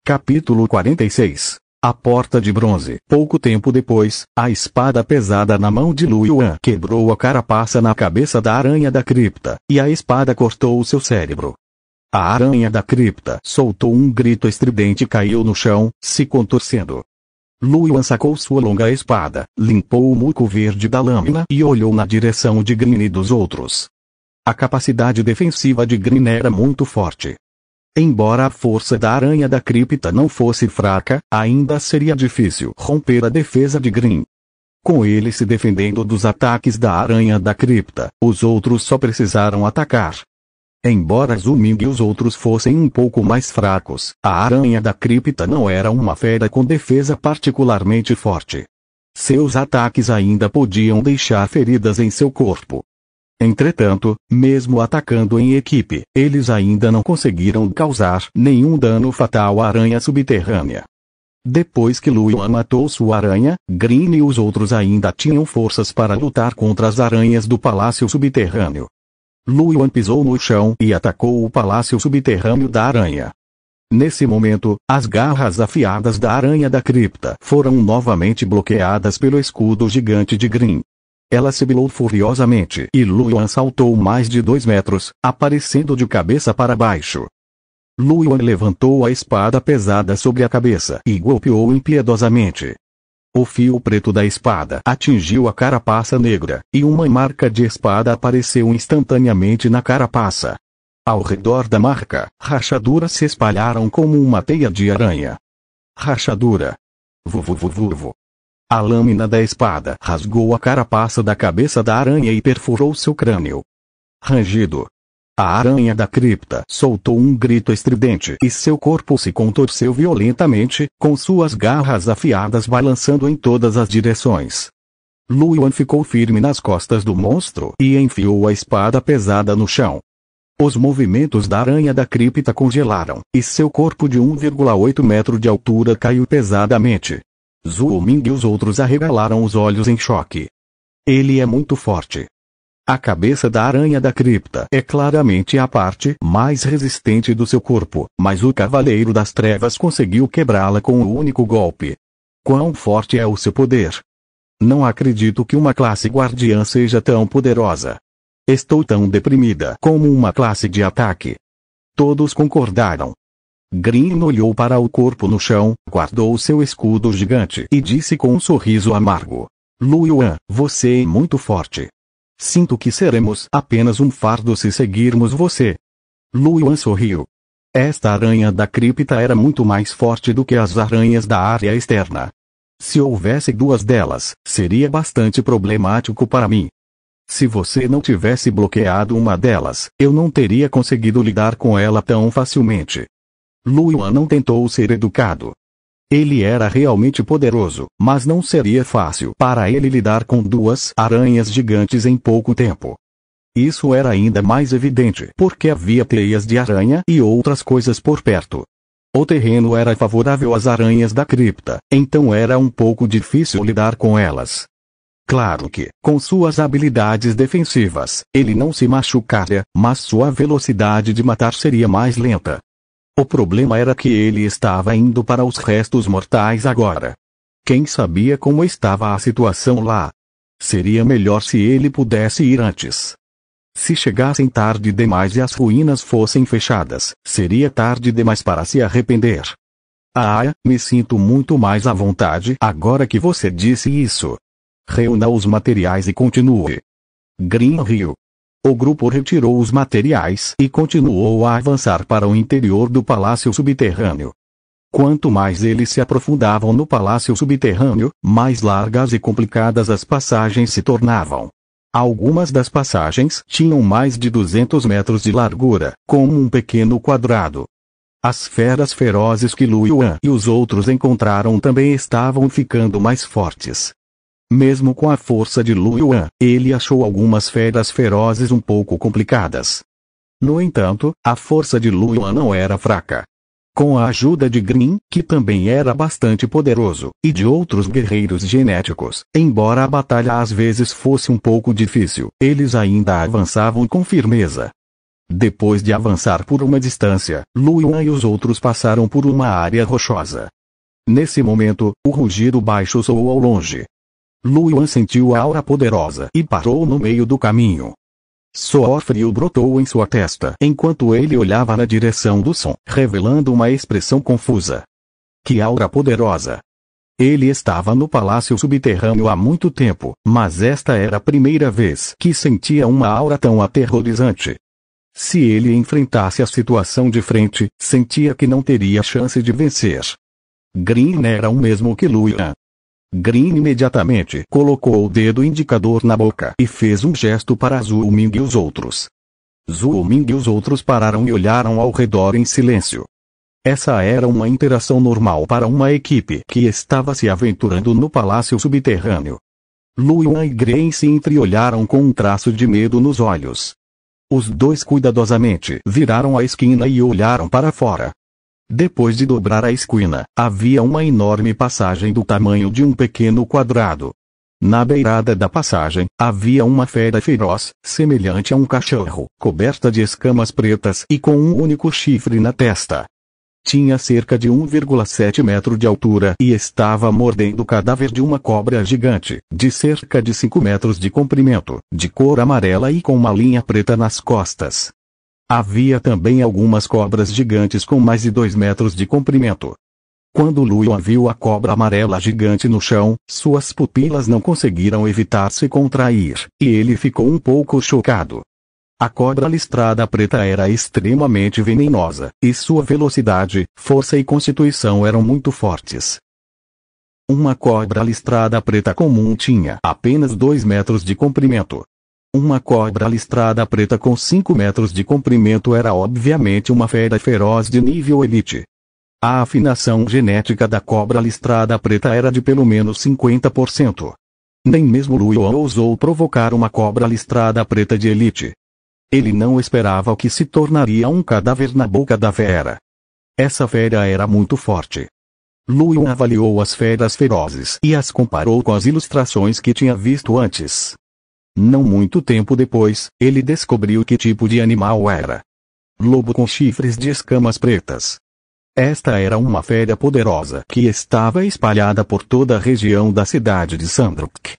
Capítulo 46. A Porta de Bronze. Pouco tempo depois, a espada pesada na mão de Lu Yuan quebrou a carapaça na cabeça da aranha da cripta, e a espada cortou o seu cérebro. A aranha da cripta soltou um grito estridente e caiu no chão, se contorcendo. Lu Yuan sacou sua longa espada, limpou o muco verde da lâmina e olhou na direção de Green e dos outros. A capacidade defensiva de Green era muito forte. Embora a força da aranha da cripta não fosse fraca, ainda seria difícil romper a defesa de Green. Com ele se defendendo dos ataques da aranha da cripta, os outros só precisaram atacar. Embora Zhu Ming e os outros fossem um pouco mais fracos, a aranha da cripta não era uma fera com defesa particularmente forte. Seus ataques ainda podiam deixar feridas em seu corpo. Entretanto, mesmo atacando em equipe, eles ainda não conseguiram causar nenhum dano fatal à aranha subterrânea. Depois que Lu Yuan matou sua aranha, Green e os outros ainda tinham forças para lutar contra as aranhas do palácio subterrâneo. Lu Yuan pisou no chão e atacou o palácio subterrâneo da aranha. Nesse momento, as garras afiadas da aranha da cripta foram novamente bloqueadas pelo escudo gigante de Green. Ela sibilou furiosamente e Lu Yuan saltou mais de 2 metros, aparecendo de cabeça para baixo. Lu Yuan levantou a espada pesada sobre a cabeça e golpeou impiedosamente. O fio preto da espada atingiu a carapaça negra, e uma marca de espada apareceu instantaneamente na carapaça. Ao redor da marca, rachaduras se espalharam como uma teia de aranha. Rachadura. Vuvuvuvuvu. A lâmina da espada rasgou a carapaça da cabeça da aranha e perfurou seu crânio. Rangido. A aranha da cripta soltou um grito estridente e seu corpo se contorceu violentamente, com suas garras afiadas balançando em todas as direções. Lu Yuan ficou firme nas costas do monstro e enfiou a espada pesada no chão. Os movimentos da aranha da cripta congelaram, e seu corpo de 1,8 metro de altura caiu pesadamente. Zhu Ming e os outros arregalaram os olhos em choque. Ele é muito forte. A cabeça da aranha da cripta é claramente a parte mais resistente do seu corpo, mas o Cavaleiro das Trevas conseguiu quebrá-la com um único golpe. Quão forte é o seu poder? Não acredito que uma classe guardiã seja tão poderosa. Estou tão deprimida como uma classe de ataque. Todos concordaram. Green olhou para o corpo no chão, guardou seu escudo gigante e disse com um sorriso amargo: Lu Yuan, você é muito forte. Sinto que seremos apenas um fardo se seguirmos você. Lu Yuan sorriu. Esta aranha da cripta era muito mais forte do que as aranhas da área externa. Se houvesse 2 delas, seria bastante problemático para mim. Se você não tivesse bloqueado uma delas, eu não teria conseguido lidar com ela tão facilmente. Lu Yuan não tentou ser educado. Ele era realmente poderoso, mas não seria fácil para ele lidar com 2 aranhas gigantes em pouco tempo. Isso era ainda mais evidente porque havia teias de aranha e outras coisas por perto. O terreno era favorável às aranhas da cripta, então era um pouco difícil lidar com elas. Claro que, com suas habilidades defensivas, ele não se machucaria, mas sua velocidade de matar seria mais lenta. O problema era que ele estava indo para os restos mortais agora. Quem sabia como estava a situação lá? Seria melhor se ele pudesse ir antes. Se chegassem tarde demais e as ruínas fossem fechadas, seria tarde demais para se arrepender. Me sinto muito mais à vontade agora que você disse isso. Reúna os materiais e continue. Green riu. O grupo retirou os materiais e continuou a avançar para o interior do palácio subterrâneo. Quanto mais eles se aprofundavam no palácio subterrâneo, mais largas e complicadas as passagens se tornavam. Algumas das passagens tinham mais de 200 metros de largura, como um pequeno quadrado. As feras ferozes que Lu Yuan e os outros encontraram também estavam ficando mais fortes. Mesmo com a força de Lu Yuan, ele achou algumas feras ferozes um pouco complicadas. No entanto, a força de Lu Yuan não era fraca. Com a ajuda de Green, que também era bastante poderoso, e de outros guerreiros genéticos, embora a batalha às vezes fosse um pouco difícil, eles ainda avançavam com firmeza. Depois de avançar por uma distância, Lu Yuan e os outros passaram por uma área rochosa. Nesse momento, o rugido baixo soou ao longe. Lu Yuan sentiu a aura poderosa e parou no meio do caminho. Suor frio brotou em sua testa enquanto ele olhava na direção do som, revelando uma expressão confusa. Que aura poderosa! Ele estava no palácio subterrâneo há muito tempo, mas esta era a primeira vez que sentia uma aura tão aterrorizante. Se ele enfrentasse a situação de frente, sentia que não teria chance de vencer. Green era o mesmo que Lu Yuan. Green imediatamente colocou o dedo indicador na boca e fez um gesto para Zhou Ming e os outros. Zhou Ming e os outros pararam e olharam ao redor em silêncio. Essa era uma interação normal para uma equipe que estava se aventurando no palácio subterrâneo. Lu Yuan e Green se entreolharam com um traço de medo nos olhos. Os dois cuidadosamente viraram a esquina e olharam para fora. Depois de dobrar a esquina, havia uma enorme passagem do tamanho de um pequeno quadrado. Na beirada da passagem, havia uma fera feroz, semelhante a um cachorro, coberta de escamas pretas e com um único chifre na testa. Tinha cerca de 1,7 metro de altura e estava mordendo o cadáver de uma cobra gigante, de cerca de 5 metros de comprimento, de cor amarela e com uma linha preta nas costas. Havia também algumas cobras gigantes com mais de 2 metros de comprimento. Quando Lu Yuan viu a cobra amarela gigante no chão, suas pupilas não conseguiram evitar se contrair, e ele ficou um pouco chocado. A cobra listrada preta era extremamente venenosa, e sua velocidade, força e constituição eram muito fortes. Uma cobra listrada preta comum tinha apenas 2 metros de comprimento. Uma cobra listrada preta com 5 metros de comprimento era obviamente uma fera feroz de nível elite. A afinação genética da cobra listrada preta era de pelo menos 50%. Nem mesmo Lu Yuan ousou provocar uma cobra listrada preta de elite. Ele não esperava o que se tornaria um cadáver na boca da fera. Essa fera era muito forte. Lu Yuan avaliou as feras ferozes e as comparou com as ilustrações que tinha visto antes. Não muito tempo depois, ele descobriu que tipo de animal era. Lobo com chifres de escamas pretas. Esta era uma fera poderosa que estava espalhada por toda a região da cidade de Sandrock.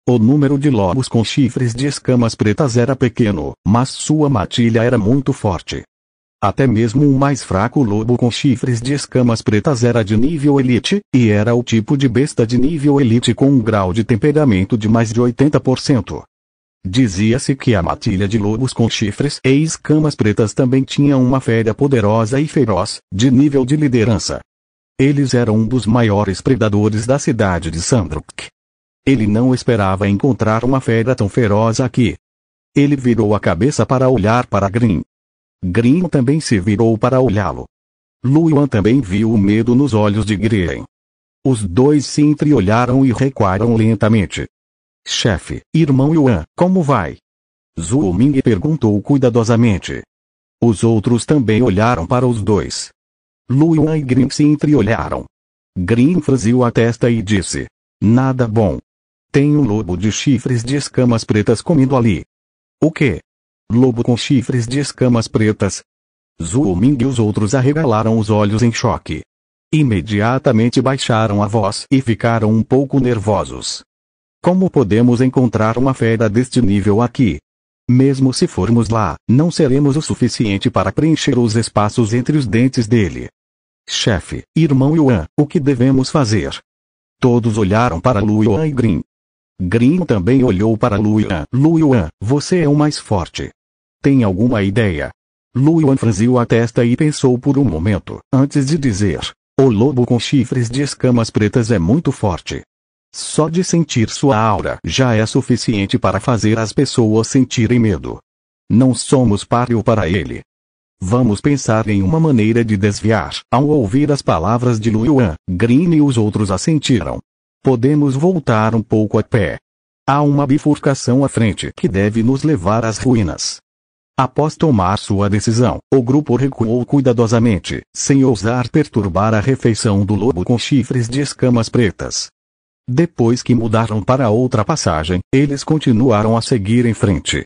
O número de lobos com chifres de escamas pretas era pequeno, mas sua matilha era muito forte. Até mesmo o mais fraco lobo com chifres de escamas pretas era de nível elite, e era o tipo de besta de nível elite com um grau de temperamento de mais de 80%. Dizia-se que a matilha de lobos com chifres e escamas pretas também tinha uma fera poderosa e feroz, de nível de liderança. Eles eram um dos maiores predadores da cidade de Sandrock. Ele não esperava encontrar uma fera tão feroz aqui. Ele virou a cabeça para olhar para Green. Green também se virou para olhá-lo. Lu Yuan também viu o medo nos olhos de Green. Os dois se entreolharam e recuaram lentamente. Chefe, irmão Yuan, como vai? Zhou Ming perguntou cuidadosamente. Os outros também olharam para os dois. Lu Yuan e Green se entreolharam. Green franziu a testa e disse: nada bom. Tem um lobo de chifres de escamas pretas comendo ali. O quê? Lobo com chifres de escamas pretas? Zhou Ming e os outros arregalaram os olhos em choque. Imediatamente baixaram a voz e ficaram um pouco nervosos. Como podemos encontrar uma fera deste nível aqui? Mesmo se formos lá, não seremos o suficiente para preencher os espaços entre os dentes dele. Chefe, irmão Yuan, o que devemos fazer? Todos olharam para Lu Yuan e Green. Green também olhou para Lu Yuan. Lu Yuan, você é o mais forte. Tem alguma ideia? Lu Yuan franziu a testa e pensou por um momento, antes de dizer: o lobo com chifres de escamas pretas é muito forte. Só de sentir sua aura já é suficiente para fazer as pessoas sentirem medo. Não somos páreo para ele. Vamos pensar em uma maneira de desviar. Ao ouvir as palavras de Lu Yuan, Green e os outros assentiram. Podemos voltar um pouco a pé. Há uma bifurcação à frente que deve nos levar às ruínas. Após tomar sua decisão, o grupo recuou cuidadosamente, sem ousar perturbar a refeição do lobo com chifres de escamas pretas. Depois que mudaram para outra passagem, eles continuaram a seguir em frente.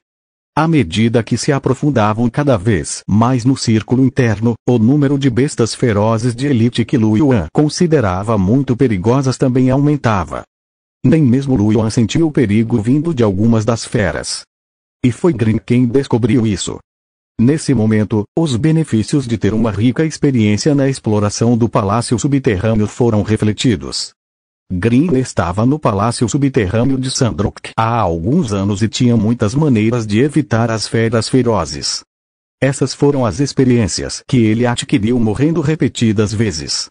À medida que se aprofundavam cada vez mais no círculo interno, o número de bestas ferozes de elite que Lu Yuan considerava muito perigosas também aumentava. Nem mesmo Lu Yuan sentiu o perigo vindo de algumas das feras. E foi Green quem descobriu isso. Nesse momento, os benefícios de ter uma rica experiência na exploração do palácio subterrâneo foram refletidos. Green estava no palácio subterrâneo de Sandrock há alguns anos e tinha muitas maneiras de evitar as feras ferozes. Essas foram as experiências que ele adquiriu morrendo repetidas vezes.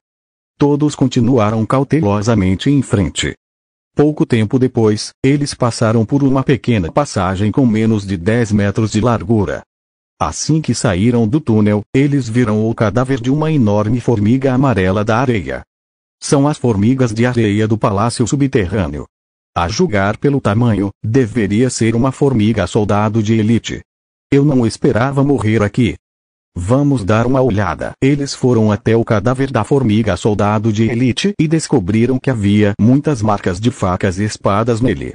Todos continuaram cautelosamente em frente. Pouco tempo depois, eles passaram por uma pequena passagem com menos de 10 metros de largura. Assim que saíram do túnel, eles viram o cadáver de uma enorme formiga amarela da areia. São as formigas de areia do palácio subterrâneo. A julgar pelo tamanho, deveria ser uma formiga soldado de elite. Eu não esperava morrer aqui. Vamos dar uma olhada. Eles foram até o cadáver da formiga soldado de elite e descobriram que havia muitas marcas de facas e espadas nele.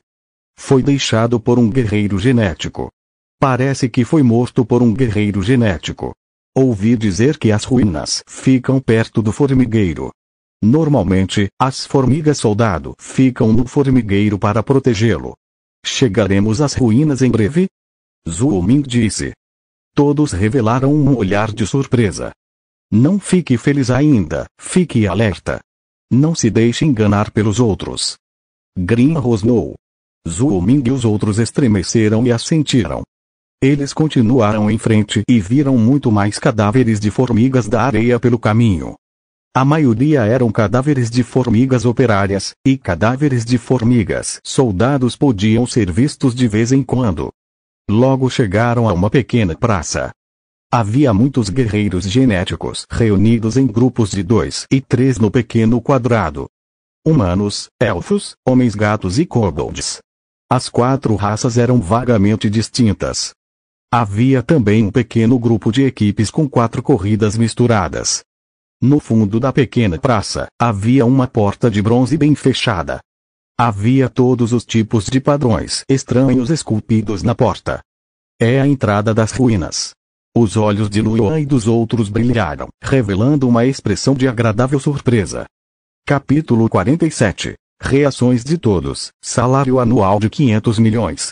Foi deixado por um guerreiro genético. Parece que foi morto por um guerreiro genético. Ouvi dizer que as ruínas ficam perto do formigueiro. Normalmente, as formigas soldado ficam no formigueiro para protegê-lo. Chegaremos às ruínas em breve? Zhou Ming disse. Todos revelaram um olhar de surpresa. Não fique feliz ainda, fique alerta. Não se deixe enganar pelos outros. Green rosnou. Zhou Ming e os outros estremeceram e assentiram. Eles continuaram em frente e viram muito mais cadáveres de formigas da areia pelo caminho. A maioria eram cadáveres de formigas operárias, e cadáveres de formigas soldados podiam ser vistos de vez em quando. Logo chegaram a uma pequena praça. Havia muitos guerreiros genéticos reunidos em grupos de 2 e 3 no pequeno quadrado. Humanos, elfos, homens-gatos e kobolds. As 4 raças eram vagamente distintas. Havia também um pequeno grupo de equipes com 4 corridas misturadas. No fundo da pequena praça, havia uma porta de bronze bem fechada. Havia todos os tipos de padrões estranhos esculpidos na porta. É a entrada das ruínas. Os olhos de Lu Yuan e dos outros brilharam, revelando uma expressão de agradável surpresa. Capítulo 47. Reações de todos. Salário anual de 500 milhões.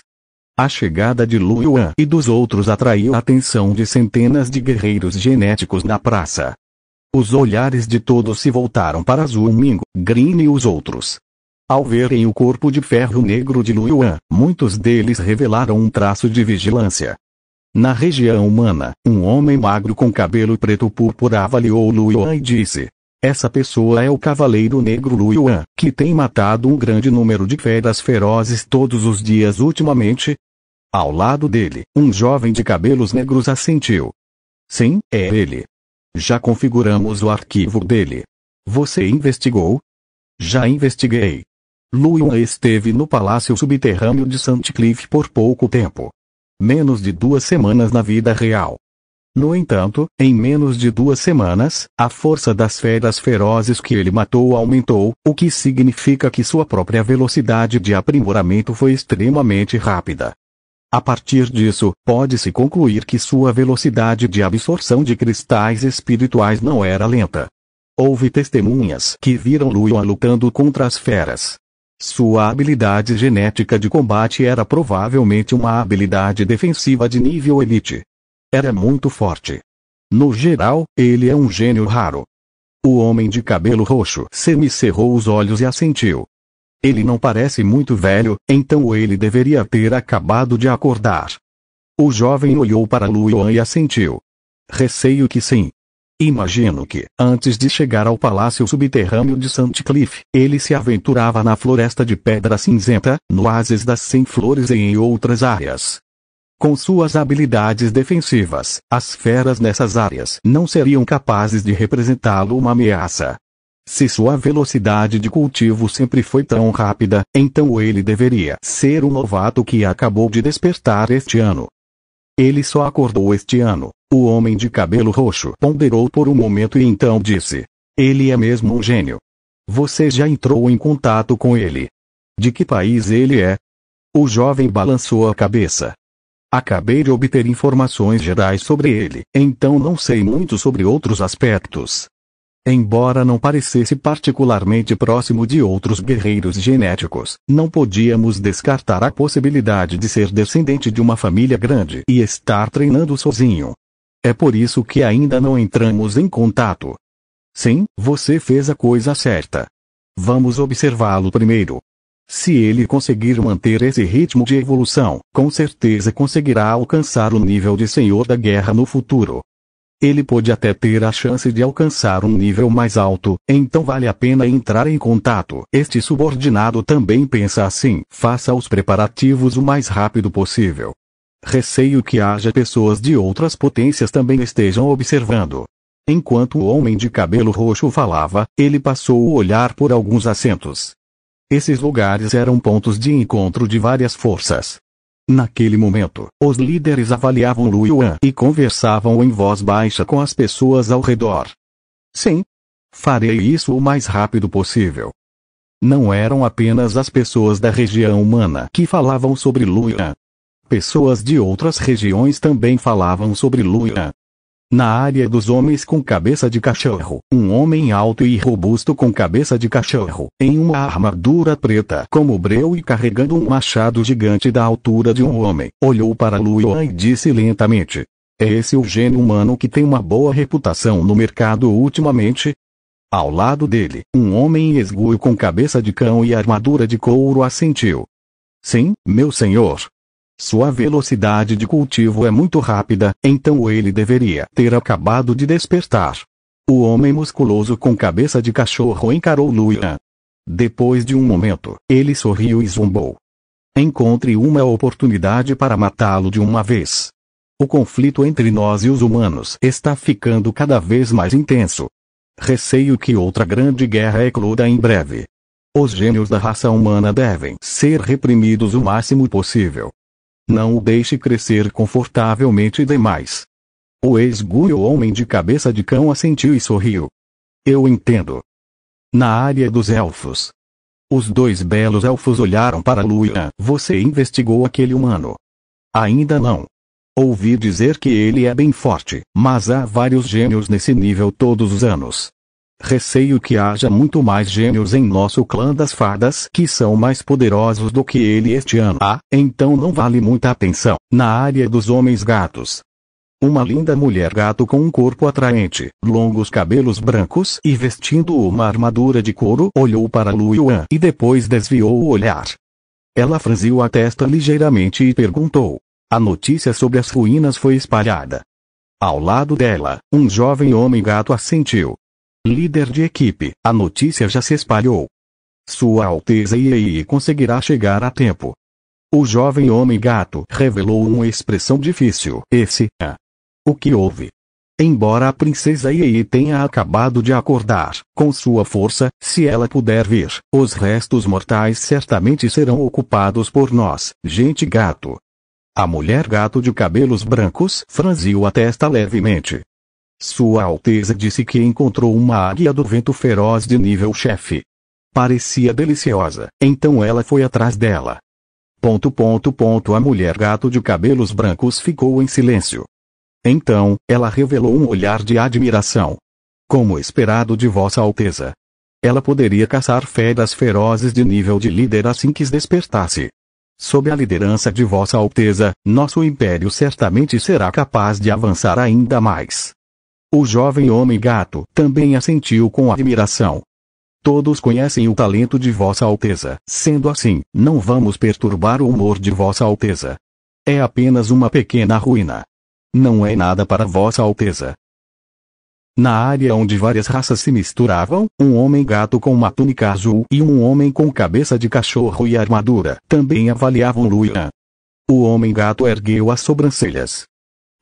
A chegada de Lu Yuan e dos outros atraiu a atenção de centenas de guerreiros genéticos na praça. Os olhares de todos se voltaram para Zhou Ming, Green e os outros. Ao verem o corpo de ferro negro de Lu Yuan, muitos deles revelaram um traço de vigilância. Na região humana, um homem magro com cabelo preto púrpura avaliou Lu Yuan e disse: essa pessoa é o Cavaleiro Negro Lu Yuan, que tem matado um grande número de feras ferozes todos os dias ultimamente. Ao lado dele, um jovem de cabelos negros assentiu. Sim, é ele. Já configuramos o arquivo dele. Você investigou? Já investiguei. Lu Yuan esteve no palácio subterrâneo de Sandcliffe por pouco tempo. Menos de 2 semanas na vida real. No entanto, em menos de 2 semanas, a força das feras ferozes que ele matou aumentou, o que significa que sua própria velocidade de aprimoramento foi extremamente rápida. A partir disso, pode-se concluir que sua velocidade de absorção de cristais espirituais não era lenta. Houve testemunhas que viram Lu Yuan lutando contra as feras. Sua habilidade genética de combate era provavelmente uma habilidade defensiva de nível elite. Era muito forte. No geral, ele é um gênio raro. O homem de cabelo roxo semicerrou os olhos e assentiu. Ele não parece muito velho, então ele deveria ter acabado de acordar. O jovem olhou para Lu Yuan e assentiu. Receio que sim. Imagino que, antes de chegar ao palácio subterrâneo de Sandcliffe, ele se aventurava na floresta de pedra cinzenta, no oásis das 100 flores e em outras áreas. Com suas habilidades defensivas, as feras nessas áreas não seriam capazes de representá-lo uma ameaça. Se sua velocidade de cultivo sempre foi tão rápida, então ele deveria ser um novato que acabou de despertar este ano. Ele só acordou este ano. O homem de cabelo roxo ponderou por um momento e então disse: ele é mesmo um gênio. Você já entrou em contato com ele? De que país ele é? O jovem balançou a cabeça. Acabei de obter informações gerais sobre ele, então não sei muito sobre outros aspectos. Embora não parecesse particularmente próximo de outros guerreiros genéticos, não podíamos descartar a possibilidade de ser descendente de uma família grande e estar treinando sozinho. É por isso que ainda não entramos em contato. Sim, você fez a coisa certa. Vamos observá-lo primeiro. Se ele conseguir manter esse ritmo de evolução, com certeza conseguirá alcançar o nível de Senhor da Guerra no futuro. Ele pode até ter a chance de alcançar um nível mais alto, então vale a pena entrar em contato. Este subordinado também pensa assim: faça os preparativos o mais rápido possível. Receio que haja pessoas de outras potências também estejam observando. Enquanto o homem de cabelo roxo falava, ele passou o olhar por alguns assentos. Esses lugares eram pontos de encontro de várias forças. Naquele momento, os líderes avaliavam Lu Yuan e conversavam em voz baixa com as pessoas ao redor. Sim. Farei isso o mais rápido possível. Não eram apenas as pessoas da região humana que falavam sobre Lu Yuan. Pessoas de outras regiões também falavam sobre Lu Yuan. Na área dos homens com cabeça de cachorro, um homem alto e robusto com cabeça de cachorro, em uma armadura preta como breu e carregando um machado gigante da altura de um homem, olhou para Lu Yuan e disse lentamente: é esse o gênio humano que tem uma boa reputação no mercado ultimamente? Ao lado dele, um homem esguio com cabeça de cão e armadura de couro assentiu. Sim, meu senhor. Sua velocidade de cultivo é muito rápida, então ele deveria ter acabado de despertar. O homem musculoso com cabeça de cachorro encarou Lu Yuan. Depois de um momento, ele sorriu e zombou. Encontre uma oportunidade para matá-lo de uma vez. O conflito entre nós e os humanos está ficando cada vez mais intenso. Receio que outra grande guerra ecloda em breve. Os gênios da raça humana devem ser reprimidos o máximo possível. Não o deixe crescer confortavelmente demais. O esguio homem de cabeça de cão assentiu e sorriu. Eu entendo. Na área dos elfos. Os dois belos elfos olharam para Lu Yuan. Você investigou aquele humano? Ainda não. Ouvi dizer que ele é bem forte, mas há vários gênios nesse nível todos os anos. Receio que haja muito mais gênios em nosso clã das fadas que são mais poderosos do que ele este ano. Então não vale muita atenção. Na área dos homens gatos. Uma linda mulher gato com um corpo atraente, longos cabelos brancos e vestindo uma armadura de couro olhou para Lu Yuan e depois desviou o olhar. Ela franziu a testa ligeiramente e perguntou. A notícia sobre as ruínas foi espalhada. Ao lado dela, um jovem homem gato assentiu. Líder de equipe, a notícia já se espalhou. Sua Alteza Yi conseguirá chegar a tempo. O jovem homem gato revelou uma expressão difícil. O que houve? Embora a princesa Yi tenha acabado de acordar, com sua força, se ela puder vir, os restos mortais certamente serão ocupados por nós, gente gato. A mulher gato de cabelos brancos franziu a testa levemente. Sua Alteza disse que encontrou uma águia do vento feroz de nível chefe. Parecia deliciosa, então ela foi atrás dela. A mulher gato de cabelos brancos ficou em silêncio. Então, ela revelou um olhar de admiração. Como esperado de Vossa Alteza. Ela poderia caçar feras ferozes de nível de líder assim que despertasse. Sob a liderança de Vossa Alteza, nosso império certamente será capaz de avançar ainda mais. O jovem homem gato também assentiu com admiração. Todos conhecem o talento de Vossa Alteza. Sendo assim, não vamos perturbar o humor de Vossa Alteza. É apenas uma pequena ruína. Não é nada para Vossa Alteza. Na área onde várias raças se misturavam, um homem gato com uma túnica azul e um homem com cabeça de cachorro e armadura também avaliavam Lu Yuan. O homem gato ergueu as sobrancelhas.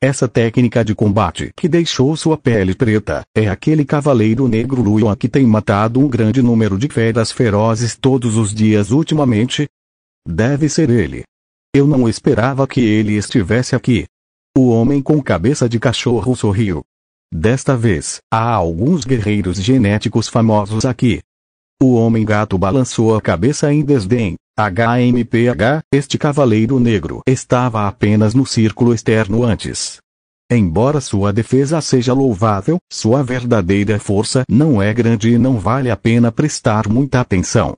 Essa técnica de combate que deixou sua pele preta, é aquele cavaleiro negro Lu Yuan que tem matado um grande número de feras ferozes todos os dias ultimamente? Deve ser ele. Eu não esperava que ele estivesse aqui. O homem com cabeça de cachorro sorriu. Desta vez, há alguns guerreiros genéticos famosos aqui. O homem gato balançou a cabeça em desdém. HMPH, este cavaleiro negro estava apenas no círculo externo antes. Embora sua defesa seja louvável, sua verdadeira força não é grande e não vale a pena prestar muita atenção.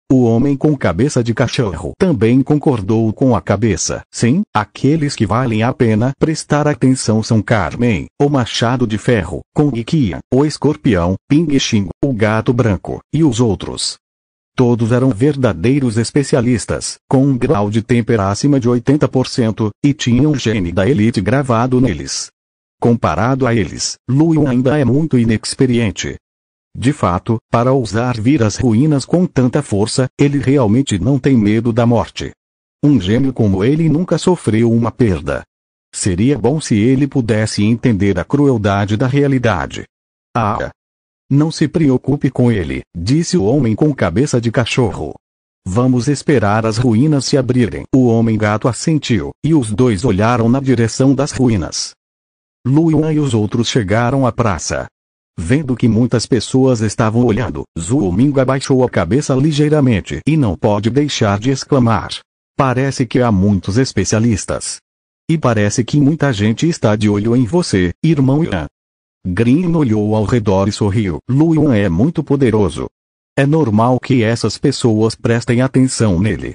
O homem com cabeça de cachorro também concordou com a cabeça. Sim, aqueles que valem a pena prestar atenção são Carmen, o machado de ferro, Kong Kia, o escorpião, Ping Xing, o gato branco, e os outros. Todos eram verdadeiros especialistas, com um grau de tempera acima de 80%, e tinham o gene da elite gravado neles. Comparado a eles, Lu Yuan ainda é muito inexperiente. De fato, para ousar vir às ruínas com tanta força, ele realmente não tem medo da morte. Um gênio como ele nunca sofreu uma perda. Seria bom se ele pudesse entender a crueldade da realidade. Ah! Não se preocupe com ele, disse o homem com cabeça de cachorro. Vamos esperar as ruínas se abrirem. O homem-gato assentiu, e os dois olharam na direção das ruínas. Lu Yuan e os outros chegaram à praça. Vendo que muitas pessoas estavam olhando, Zhuo Ming abaixou a cabeça ligeiramente e não pode deixar de exclamar. Parece que há muitos especialistas. E parece que muita gente está de olho em você, irmão Yuan. Green olhou ao redor e sorriu. Lu Yuan é muito poderoso. É normal que essas pessoas prestem atenção nele.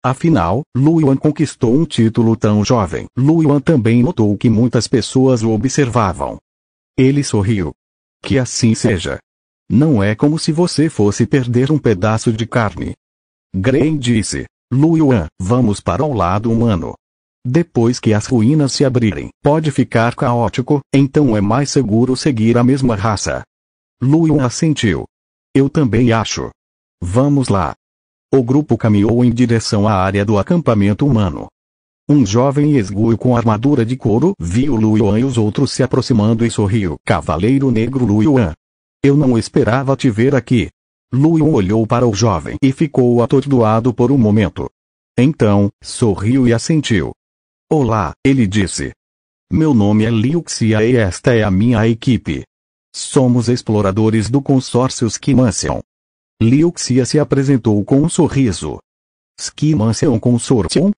Afinal, Lu Yuan conquistou um título tão jovem. Lu Yuan também notou que muitas pessoas o observavam. Ele sorriu. Que assim seja. Não é como se você fosse perder um pedaço de carne. Green disse. Lu Yuan, vamos para o lado humano. Depois que as ruínas se abrirem, pode ficar caótico, então é mais seguro seguir a mesma raça. Lu Yuan assentiu. Eu também acho. Vamos lá. O grupo caminhou em direção à área do acampamento humano. Um jovem esguio com armadura de couro viu Lu Yuan e os outros se aproximando e sorriu. Cavaleiro Negro Lu Yuan. Eu não esperava te ver aqui. Lu Yuan olhou para o jovem e ficou atordoado por um momento. Então, sorriu e assentiu. Olá, ele disse. Meu nome é Liu Xia e esta é a minha equipe. Somos exploradores do consórcio Skimansion. Liu Xia se apresentou com um sorriso. Skimansion Consortium?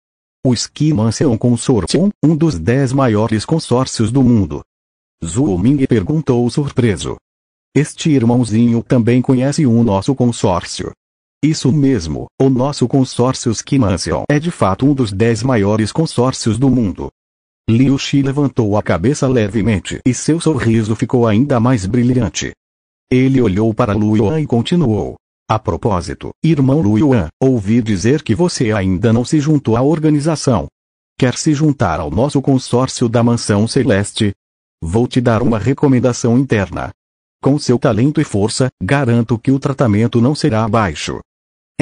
O Skimansion Consortium, um dos 10 maiores consórcios do mundo. Zhuo Ming perguntou surpreso. Este irmãozinho também conhece o nosso consórcio. Isso mesmo, o nosso consórcio Skimansion é de fato um dos 10 maiores consórcios do mundo. Liu Xi levantou a cabeça levemente e seu sorriso ficou ainda mais brilhante. Ele olhou para Lu Yuan e continuou. A propósito, irmão Lu Yuan, ouvi dizer que você ainda não se juntou à organização. Quer se juntar ao nosso consórcio da Mansão Celeste? Vou te dar uma recomendação interna. Com seu talento e força, garanto que o tratamento não será baixo.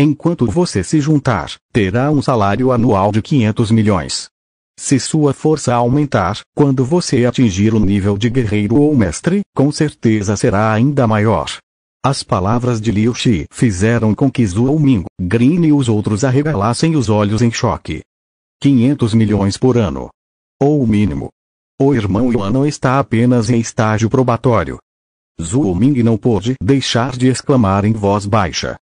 Enquanto você se juntar, terá um salário anual de 500 milhões. Se sua força aumentar, quando você atingir o nível de guerreiro ou mestre, com certeza será ainda maior. As palavras de Liu Xi fizeram com que Zhuo Ming, Green e os outros arregalassem os olhos em choque. 500 milhões por ano. Ou o mínimo. O irmão Yuan não está apenas em estágio probatório. Zhuo Ming não pôde deixar de exclamar em voz baixa.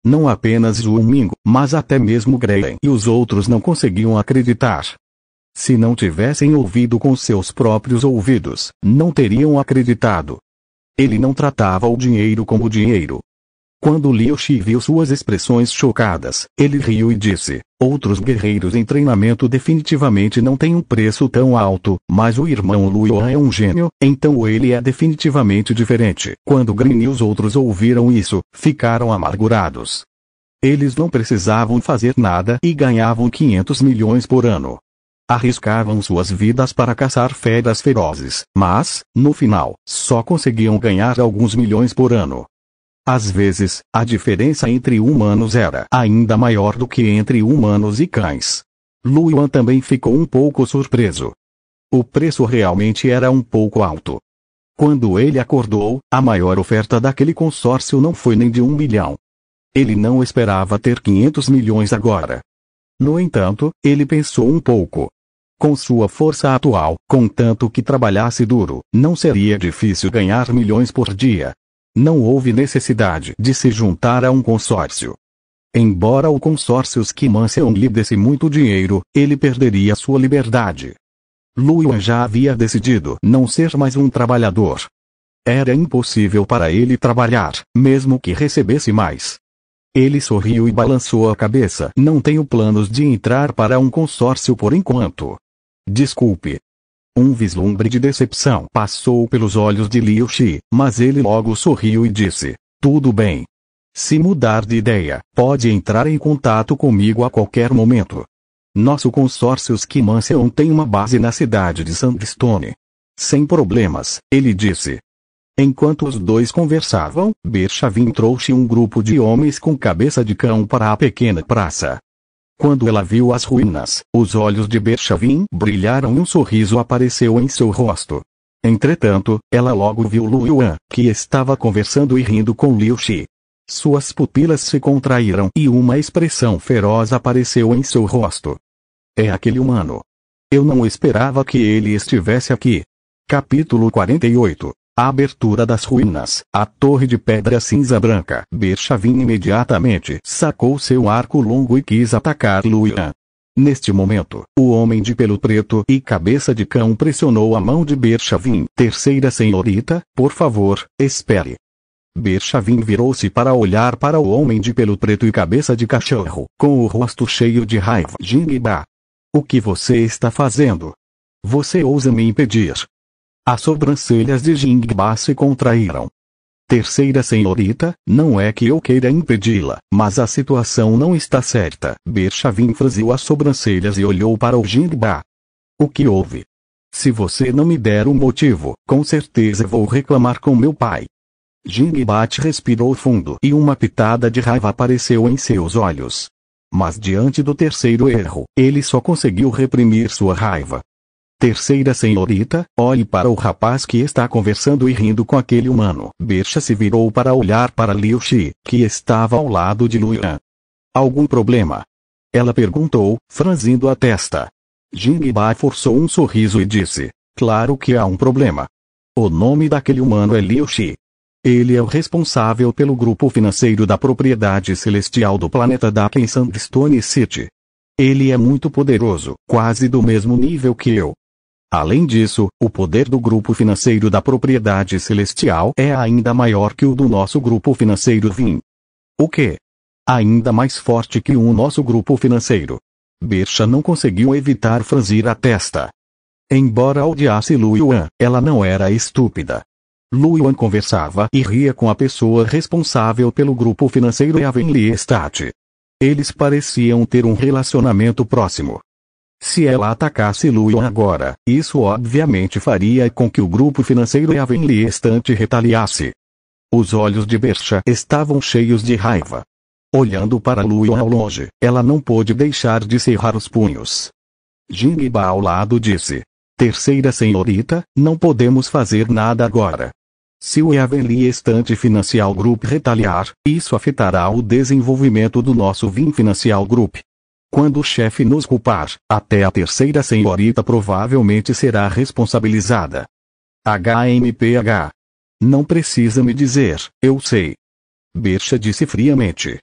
Não apenas Zhuo Ming, mas até mesmo Green e os outros não conseguiam acreditar. Se não tivessem ouvido com seus próprios ouvidos, não teriam acreditado. Ele não tratava o dinheiro como dinheiro. Quando Liu Xi viu suas expressões chocadas, ele riu e disse, outros guerreiros em treinamento definitivamente não têm um preço tão alto, mas o irmão Lu Yuan é um gênio, então ele é definitivamente diferente. Quando Green e os outros ouviram isso, ficaram amargurados. Eles não precisavam fazer nada e ganhavam 500 milhões por ano. Arriscavam suas vidas para caçar feras ferozes, mas, no final, só conseguiam ganhar alguns milhões por ano. Às vezes, a diferença entre humanos era ainda maior do que entre humanos e cães. Lu Yuan também ficou um pouco surpreso. O preço realmente era um pouco alto. Quando ele acordou, a maior oferta daquele consórcio não foi nem de 1 milhão. Ele não esperava ter 500 milhões agora. No entanto, ele pensou um pouco. Com sua força atual, contanto que trabalhasse duro, não seria difícil ganhar milhões por dia. Não houve necessidade de se juntar a um consórcio. Embora o consórcio Skimanseon lhe desse muito dinheiro, ele perderia sua liberdade. Lu Yuan já havia decidido não ser mais um trabalhador. Era impossível para ele trabalhar, mesmo que recebesse mais. Ele sorriu e balançou a cabeça. Não tenho planos de entrar para um consórcio por enquanto. Desculpe. Um vislumbre de decepção passou pelos olhos de Liu Shi, mas ele logo sorriu e disse: tudo bem. Se mudar de ideia, pode entrar em contato comigo a qualquer momento. Nosso consórcio Skimanseon tem uma base na cidade de Sandstone. Sem problemas, ele disse. Enquanto os dois conversavam, Berchavin trouxe um grupo de homens com cabeça de cão para a pequena praça. Quando ela viu as ruínas, os olhos de Berchavin brilharam e um sorriso apareceu em seu rosto. Entretanto, ela logo viu Lu Yuan, que estava conversando e rindo com Liu Shi. Suas pupilas se contraíram e uma expressão feroz apareceu em seu rosto. É aquele humano. Eu não esperava que ele estivesse aqui. Capítulo 48. A abertura das ruínas. A torre de pedra cinza branca. Berchavin imediatamente sacou seu arco longo e quis atacar Lu Yuan. Neste momento, o homem de pelo preto e cabeça de cão pressionou a mão de Berchavin. Terceira senhorita, por favor, espere. Berchavin virou-se para olhar para o homem de pelo preto e cabeça de cachorro, com o rosto cheio de raiva. Jingba. O que você está fazendo? Você ousa me impedir? As sobrancelhas de Jingba se contraíram. Terceira senhorita, não é que eu queira impedi-la, mas a situação não está certa. Berchavin franziu as sobrancelhas e olhou para o Jingba. O que houve? Se você não me der um motivo, com certeza vou reclamar com meu pai. Jingba respirou fundo e uma pitada de raiva apareceu em seus olhos. Mas diante do terceiro erro, ele só conseguiu reprimir sua raiva. Terceira senhorita, olhe para o rapaz que está conversando e rindo com aquele humano. Bercha se virou para olhar para Liu Shi, que estava ao lado de Lu Yuan. Algum problema? Ela perguntou, franzindo a testa. Jingba forçou um sorriso e disse, claro que há um problema. O nome daquele humano é Liu Shi. Ele é o responsável pelo grupo financeiro da propriedade celestial do planeta Daka em Sandstone City. Ele é muito poderoso, quase do mesmo nível que eu. Além disso, o poder do grupo financeiro da propriedade celestial é ainda maior que o do nosso grupo financeiro Vin. O quê? Ainda mais forte que o nosso grupo financeiro. Bercha não conseguiu evitar franzir a testa. Embora odiasse Lu Yuan, ela não era estúpida. Lu Yuan conversava e ria com a pessoa responsável pelo grupo financeiro Heavenly Estate. Eles pareciam ter um relacionamento próximo. Se ela atacasse Lu Yuan agora, isso obviamente faria com que o grupo financeiro Heavenly Estate retaliasse. Os olhos de Bercha estavam cheios de raiva. Olhando para Lu Yuan ao longe, ela não pôde deixar de cerrar os punhos. Jingba ao lado disse, terceira senhorita, não podemos fazer nada agora. Se o Heavenly Estate Financial Group retaliar, isso afetará o desenvolvimento do nosso Vin Financial Group. Quando o chefe nos culpar, até a terceira senhorita provavelmente será responsabilizada. HMPH. Não precisa me dizer, eu sei. Bercha disse friamente.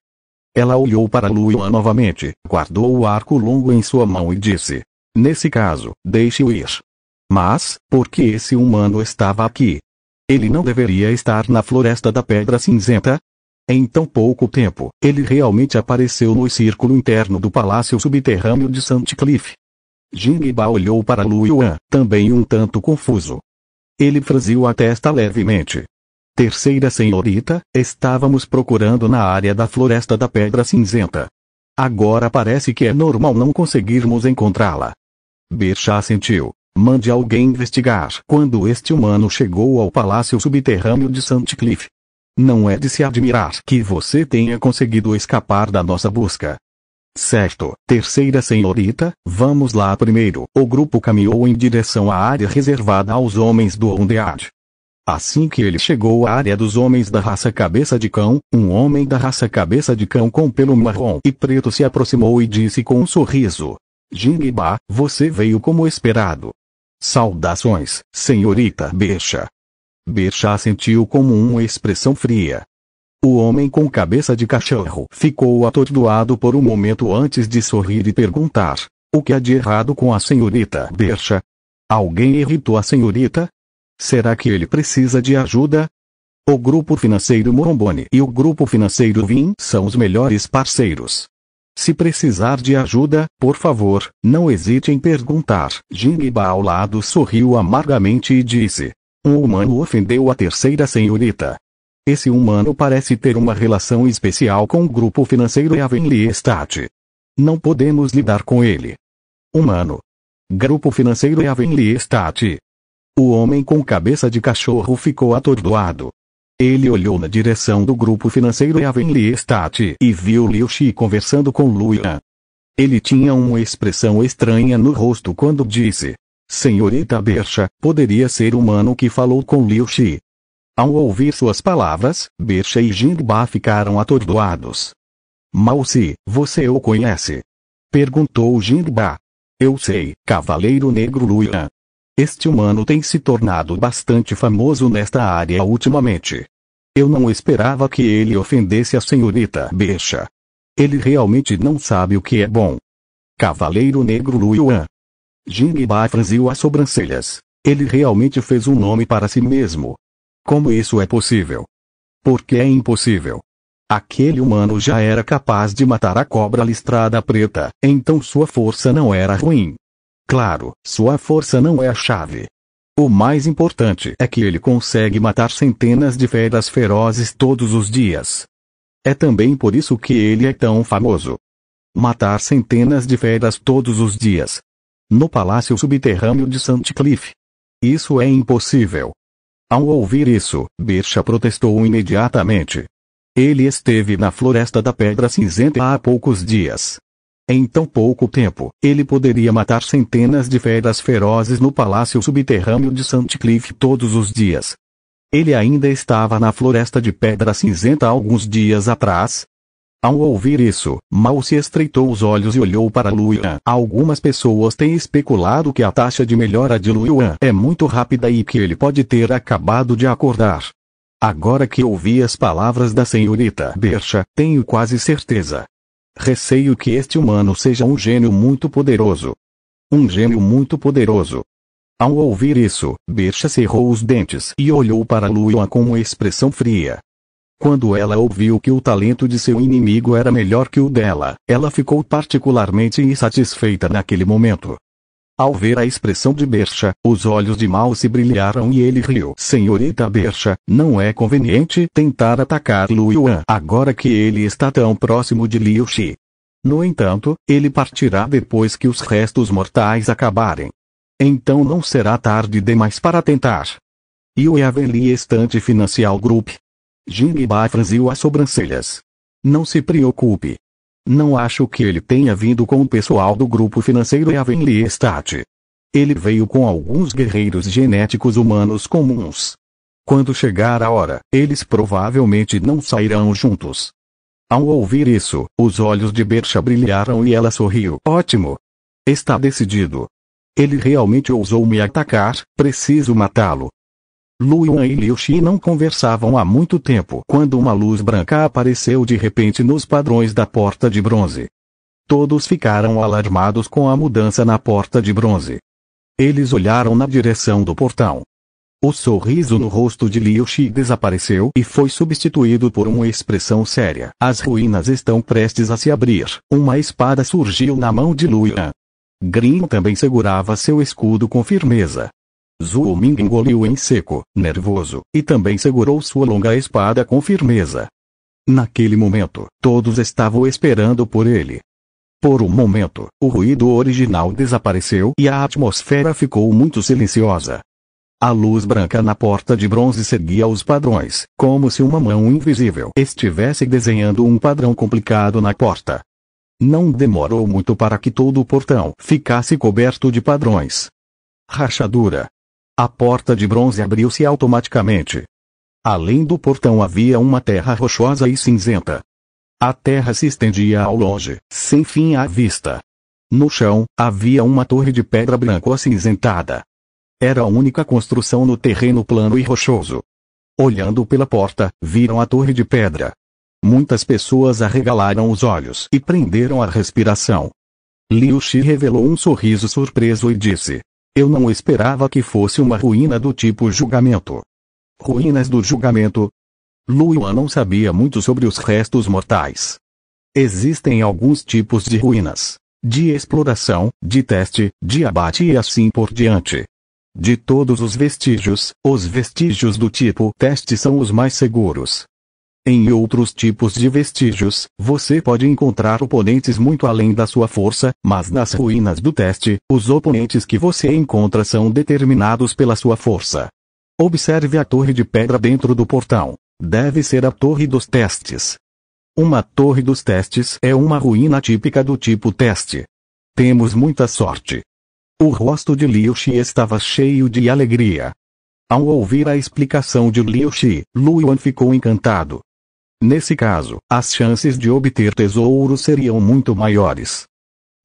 Ela olhou para Lu Yuan novamente, guardou o arco longo em sua mão e disse, nesse caso, deixe-o ir. Mas, por que esse humano estava aqui? Ele não deveria estar na Floresta da Pedra Cinzenta? Em tão pouco tempo, ele realmente apareceu no círculo interno do palácio subterrâneo de Sandcliffe. Jingba olhou para Lu Yuan, também um tanto confuso. Ele franziu a testa levemente. Terceira senhorita, estávamos procurando na área da Floresta da Pedra Cinzenta. Agora parece que é normal não conseguirmos encontrá-la. Bercha assentiu. Mande alguém investigar. Quando este humano chegou ao palácio subterrâneo de Sandcliffe. Não é de se admirar que você tenha conseguido escapar da nossa busca. Certo, terceira senhorita, vamos lá primeiro. O grupo caminhou em direção à área reservada aos homens do Undead. Assim que ele chegou à área dos homens da raça cabeça de cão, um homem da raça cabeça de cão com pelo marrom e preto se aproximou e disse com um sorriso. Jingba, você veio como esperado. Saudações, senhorita Bercha. Bercha assentiu como uma expressão fria. O homem com cabeça de cachorro ficou atordoado por um momento antes de sorrir e perguntar: o que há de errado com a senhorita Bercha? Alguém irritou a senhorita? Será que ele precisa de ajuda? O grupo financeiro Morombone e o grupo financeiro Vim são os melhores parceiros. Se precisar de ajuda, por favor, não hesite em perguntar. Jingba ao lado sorriu amargamente e disse: um humano ofendeu a terceira senhorita. Esse humano parece ter uma relação especial com o grupo financeiro Avenue Estate. Não podemos lidar com ele. Humano. Grupo financeiro Avenue Estate. O homem com cabeça de cachorro ficou atordoado. Ele olhou na direção do grupo financeiro Avenue Estate e viu Liu Shi conversando com Luyan. Ele tinha uma expressão estranha no rosto quando disse: senhorita Bercha, poderia ser humano que falou com Liu Shi. Ao ouvir suas palavras, Bercha e Jingba ficaram atordoados. Mao-se, você o conhece? Perguntou Jingba. Eu sei, Cavaleiro Negro Luyan. Este humano tem se tornado bastante famoso nesta área ultimamente. Eu não esperava que ele ofendesse a senhorita Bercha. Ele realmente não sabe o que é bom. Cavaleiro Negro Luyan. Jingba franziu as sobrancelhas. Ele realmente fez um nome para si mesmo. Como isso é possível? Porque é impossível. Aquele humano já era capaz de matar a cobra listrada preta, então sua força não era ruim. Claro, sua força não é a chave. O mais importante é que ele consegue matar centenas de feras ferozes todos os dias. É também por isso que ele é tão famoso. Matar centenas de feras todos os dias. No palácio subterrâneo de Sandcliffe. Isso é impossível. Ao ouvir isso, Bercha protestou imediatamente. Ele esteve na Floresta da Pedra Cinzenta há poucos dias. Em tão pouco tempo, ele poderia matar centenas de feras ferozes no palácio subterrâneo de Sandcliffe todos os dias. Ele ainda estava na Floresta de Pedra Cinzenta alguns dias atrás. Ao ouvir isso, Mao se estreitou os olhos e olhou para Luyan. Algumas pessoas têm especulado que a taxa de melhora de Luyan é muito rápida e que ele pode ter acabado de acordar. Agora que ouvi as palavras da senhorita Bercha, tenho quase certeza. Receio que este humano seja um gênio muito poderoso. Um gênio muito poderoso. Ao ouvir isso, Bercha cerrou os dentes e olhou para Luyan com uma expressão fria. Quando ela ouviu que o talento de seu inimigo era melhor que o dela, ela ficou particularmente insatisfeita naquele momento. Ao ver a expressão de Bercha, os olhos de Mao se brilharam e ele riu. Senhorita Bercha, não é conveniente tentar atacar Luyan agora que ele está tão próximo de Liu Shi. No entanto, ele partirá depois que os restos mortais acabarem. Então não será tarde demais para tentar. E o Avenue Estate Financial Group? Jingba franziu as sobrancelhas. Não se preocupe. Não acho que ele tenha vindo com o pessoal do grupo financeiro Avenue Estate. Ele veio com alguns guerreiros genéticos humanos comuns. Quando chegar a hora, eles provavelmente não sairão juntos. Ao ouvir isso, os olhos de Bercha brilharam e ela sorriu. Ótimo. Está decidido. Ele realmente ousou me atacar, preciso matá-lo. Luyan e Liu Shi não conversavam há muito tempo quando uma luz branca apareceu de repente nos padrões da porta de bronze. Todos ficaram alarmados com a mudança na porta de bronze. Eles olharam na direção do portão. O sorriso no rosto de Liu Shi desapareceu e foi substituído por uma expressão séria. As ruínas estão prestes a se abrir. Uma espada surgiu na mão de Luyan. Grin também segurava seu escudo com firmeza. Zhuo Ming engoliu em seco, nervoso, e também segurou sua longa espada com firmeza. Naquele momento, todos estavam esperando por ele. Por um momento, o ruído original desapareceu e a atmosfera ficou muito silenciosa. A luz branca na porta de bronze seguia os padrões, como se uma mão invisível estivesse desenhando um padrão complicado na porta. Não demorou muito para que todo o portão ficasse coberto de padrões. Rachadura. A porta de bronze abriu-se automaticamente. Além do portão havia uma terra rochosa e cinzenta. A terra se estendia ao longe, sem fim à vista. No chão, havia uma torre de pedra branco acinzentada. Era a única construção no terreno plano e rochoso. Olhando pela porta, viram a torre de pedra. Muitas pessoas arregalaram os olhos e prenderam a respiração. Liu Shi revelou um sorriso surpreso e disse: eu não esperava que fosse uma ruína do tipo julgamento. Ruínas do julgamento? Lu Yuan não sabia muito sobre os restos mortais. Existem alguns tipos de ruínas: de exploração, de teste, de abate e assim por diante. De todos os vestígios do tipo teste são os mais seguros. Em outros tipos de vestígios, você pode encontrar oponentes muito além da sua força, mas nas ruínas do teste, os oponentes que você encontra são determinados pela sua força. Observe a torre de pedra dentro do portão. Deve ser a torre dos testes. Uma torre dos testes é uma ruína típica do tipo teste. Temos muita sorte. O rosto de Liu Shi estava cheio de alegria. Ao ouvir a explicação de Liu Shi, Lu Yuan ficou encantado. Nesse caso, as chances de obter tesouro seriam muito maiores.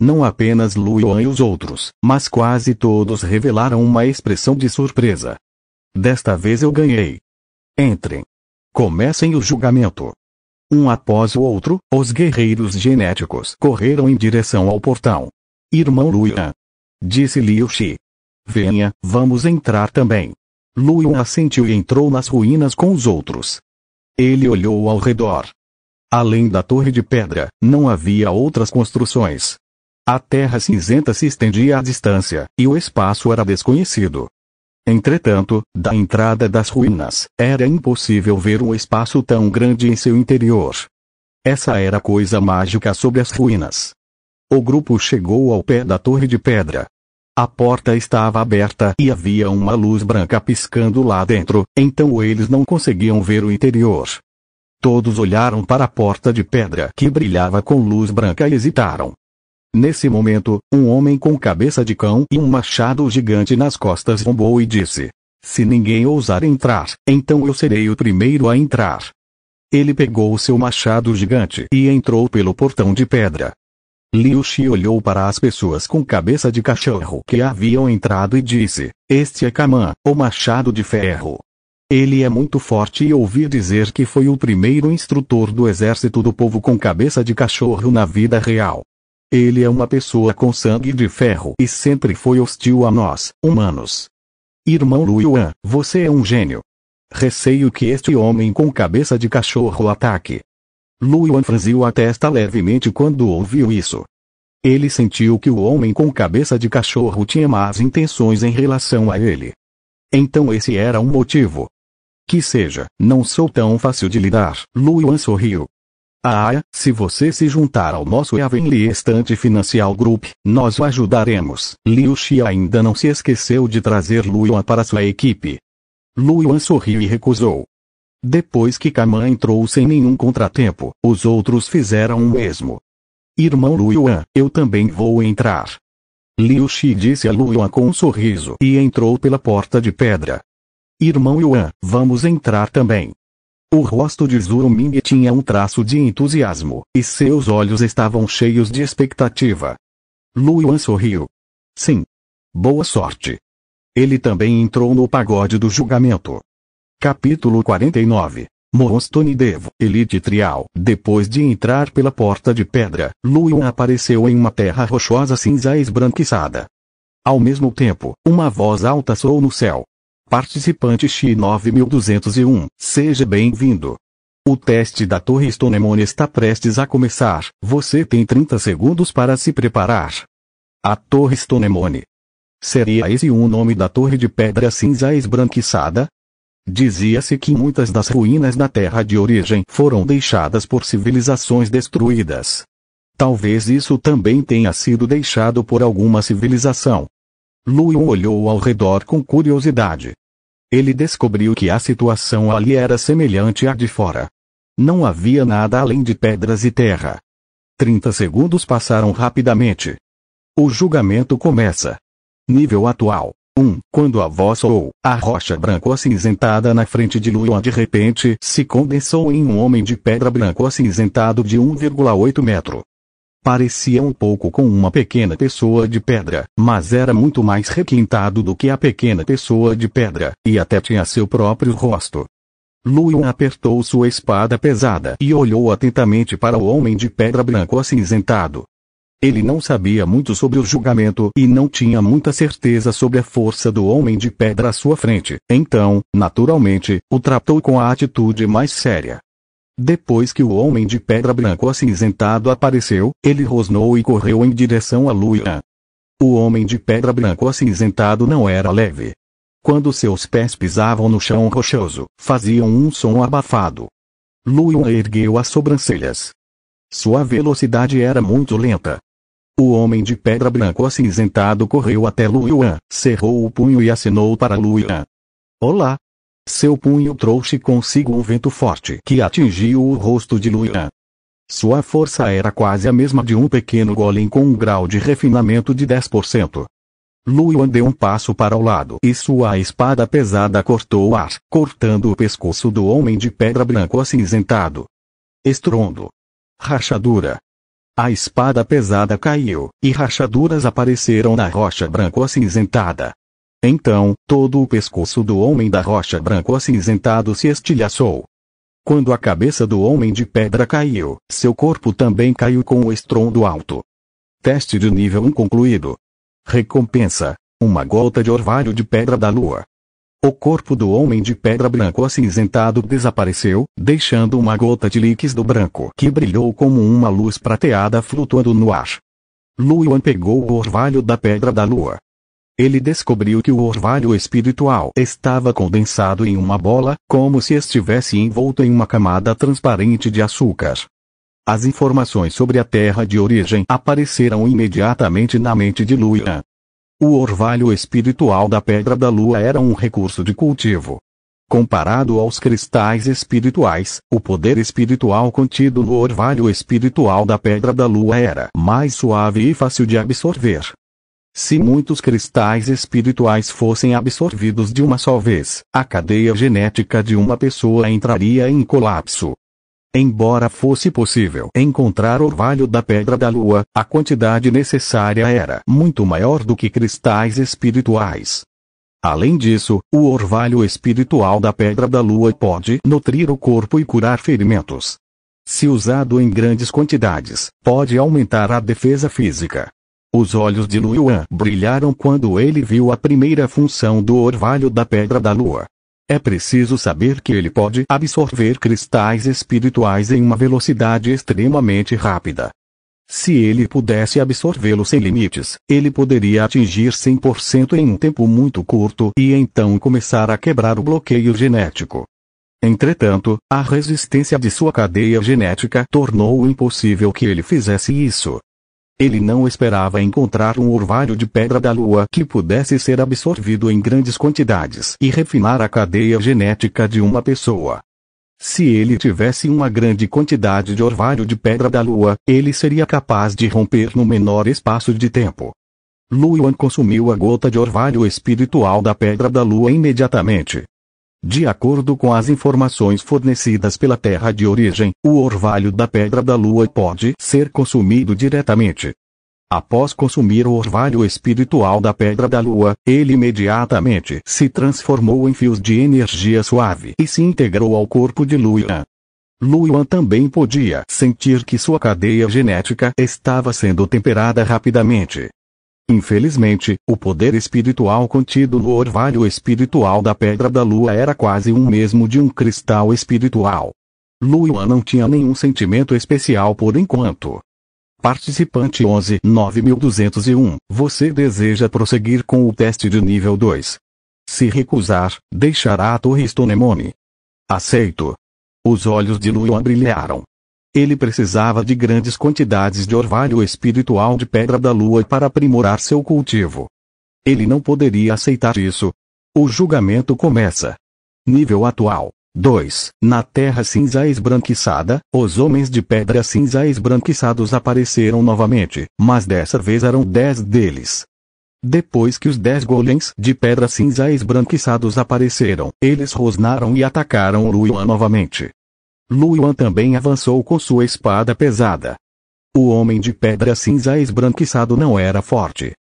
Não apenas Lu Yuan e os outros, mas quase todos revelaram uma expressão de surpresa. Desta vez eu ganhei. Entrem. Comecem o julgamento. Um após o outro, os guerreiros genéticos correram em direção ao portão. Irmão Lu Yuan, disse Liu Shi. Venha, vamos entrar também. Lu Yuan assentiu e entrou nas ruínas com os outros. Ele olhou ao redor. Além da torre de pedra, não havia outras construções. A terra cinzenta se estendia à distância, e o espaço era desconhecido. Entretanto, da entrada das ruínas, era impossível ver um espaço tão grande em seu interior. Essa era a coisa mágica sobre as ruínas. O grupo chegou ao pé da torre de pedra. A porta estava aberta e havia uma luz branca piscando lá dentro, então eles não conseguiam ver o interior. Todos olharam para a porta de pedra que brilhava com luz branca e hesitaram. Nesse momento, um homem com cabeça de cão e um machado gigante nas costas zombou e disse: se ninguém ousar entrar, então eu serei o primeiro a entrar. Ele pegou o seu machado gigante e entrou pelo portão de pedra. Liu Shi olhou para as pessoas com cabeça de cachorro que haviam entrado e disse: este é Kaman, o machado de ferro. Ele é muito forte e ouvi dizer que foi o primeiro instrutor do exército do povo com cabeça de cachorro na vida real. Ele é uma pessoa com sangue de ferro e sempre foi hostil a nós, humanos. Irmão Lu Yuan, você é um gênio. Receio que este homem com cabeça de cachorro ataque. Lu Yuan franziu a testa levemente quando ouviu isso. Ele sentiu que o homem com cabeça de cachorro tinha más intenções em relação a ele. Então esse era um motivo. Que seja, não sou tão fácil de lidar. Lu Yuan sorriu. Se você se juntar ao nosso Heavenly Estante Financial Group, nós o ajudaremos. Liu Shi ainda não se esqueceu de trazer Lu Yuan para sua equipe. Lu Yuan sorriu e recusou. Depois que Kaman entrou sem nenhum contratempo, os outros fizeram o mesmo. Irmão Lu Yuan, eu também vou entrar. Liu Shi disse a Lu Yuan com um sorriso e entrou pela porta de pedra. Irmão Yuan, vamos entrar também. O rosto de Zhou Ming tinha um traço de entusiasmo, e seus olhos estavam cheios de expectativa. Lu Yuan sorriu. Sim. Boa sorte. Ele também entrou no pagode do julgamento. Capítulo 49. Monstone Devo, Elite Trial. Depois de entrar pela porta de pedra, Lu Yuan apareceu em uma terra rochosa cinza esbranquiçada. Ao mesmo tempo, uma voz alta soou no céu. Participante X9201, seja bem-vindo. O teste da Torre Stonemon está prestes a começar, você tem 30 segundos para se preparar. A Torre Stonemon. Seria esse o nome da torre de pedra cinza esbranquiçada? Dizia-se que muitas das ruínas da terra de origem foram deixadas por civilizações destruídas. Talvez isso também tenha sido deixado por alguma civilização. Lu Yuan olhou ao redor com curiosidade. Ele descobriu que a situação ali era semelhante à de fora. Não havia nada além de pedras e terra. 30 segundos passaram rapidamente. O julgamento começa. Nível atual. 1. Quando a voz soou, a rocha branco-acinzentada na frente de Lu Yuan de repente se condensou em um homem de pedra branco-acinzentado de 1,8 metro. Parecia um pouco com uma pequena pessoa de pedra, mas era muito mais requintado do que a pequena pessoa de pedra, e até tinha seu próprio rosto. Luyan apertou sua espada pesada e olhou atentamente para o homem de pedra branco acinzentado. Ele não sabia muito sobre o julgamento e não tinha muita certeza sobre a força do homem de pedra à sua frente, então, naturalmente, o tratou com a atitude mais séria. Depois que o homem de pedra branco acinzentado apareceu, ele rosnou e correu em direção a Luyan. O homem de pedra branco acinzentado não era leve. Quando seus pés pisavam no chão rochoso, faziam um som abafado. Luyan ergueu as sobrancelhas. Sua velocidade era muito lenta. O homem de pedra branco acinzentado correu até Luyan, cerrou o punho e acenou para Luyan. Olá! Seu punho trouxe consigo um vento forte que atingiu o rosto de Luyan. Sua força era quase a mesma de um pequeno golem com um grau de refinamento de 10%. Luyan deu um passo para o lado e sua espada pesada cortou o ar, cortando o pescoço do homem de pedra branco acinzentado. Estrondo. Rachadura. A espada pesada caiu, e rachaduras apareceram na rocha branco acinzentada. Então, todo o pescoço do homem da rocha branco acinzentado se estilhaçou. Quando a cabeça do homem de pedra caiu, seu corpo também caiu com um estrondo alto. Teste de nível 1 concluído. Recompensa: uma gota de orvalho de pedra da lua. O corpo do homem de pedra branco acinzentado desapareceu, deixando uma gota de líquido branco que brilhou como uma luz prateada flutuando no ar. Luyan pegou o orvalho da pedra da lua. Ele descobriu que o orvalho espiritual estava condensado em uma bola, como se estivesse envolto em uma camada transparente de açúcar. As informações sobre a terra de origem apareceram imediatamente na mente de Luyan. O orvalho espiritual da pedra da lua era um recurso de cultivo. Comparado aos cristais espirituais, o poder espiritual contido no orvalho espiritual da pedra da lua era mais suave e fácil de absorver. Se muitos cristais espirituais fossem absorvidos de uma só vez, a cadeia genética de uma pessoa entraria em colapso. Embora fosse possível encontrar orvalho da pedra da lua, a quantidade necessária era muito maior do que cristais espirituais. Além disso, o orvalho espiritual da pedra da lua pode nutrir o corpo e curar ferimentos. Se usado em grandes quantidades, pode aumentar a defesa física. Os olhos de Luyan brilharam quando ele viu a primeira função do orvalho da pedra da lua. É preciso saber que ele pode absorver cristais espirituais em uma velocidade extremamente rápida. Se ele pudesse absorvê-los sem limites, ele poderia atingir 100% em um tempo muito curto e então começar a quebrar o bloqueio genético. Entretanto, a resistência de sua cadeia genética tornou impossível que ele fizesse isso. Ele não esperava encontrar um orvalho de pedra da lua que pudesse ser absorvido em grandes quantidades e refinar a cadeia genética de uma pessoa. Se ele tivesse uma grande quantidade de orvalho de pedra da lua, ele seria capaz de romper no menor espaço de tempo. Luyan consumiu a gota de orvalho espiritual da pedra da lua imediatamente. De acordo com as informações fornecidas pela terra de origem, o orvalho da pedra da lua pode ser consumido diretamente. Após consumir o orvalho espiritual da pedra da lua, ele imediatamente se transformou em fios de energia suave e se integrou ao corpo de Luyan. Luyan também podia sentir que sua cadeia genética estava sendo temperada rapidamente. Infelizmente, o poder espiritual contido no orvalho espiritual da pedra da lua era quase o mesmo de um cristal espiritual. Luyan não tinha nenhum sentimento especial por enquanto. Participante 11.9201, você deseja prosseguir com o teste de nível 2. Se recusar, deixará a torre Stonemone. Aceito. Os olhos de Luyan brilharam. Ele precisava de grandes quantidades de orvalho espiritual de pedra da lua para aprimorar seu cultivo. Ele não poderia aceitar isso. O julgamento começa. Nível atual: 2. Na terra cinza esbranquiçada, os homens de pedra cinza esbranquiçados apareceram novamente, mas dessa vez eram 10 deles. Depois que os 10 golems de pedra cinza esbranquiçados apareceram, eles rosnaram e atacaram Luyan novamente. Luyan também avançou com sua espada pesada. O homem de pedra cinza esbranquiçado não era forte.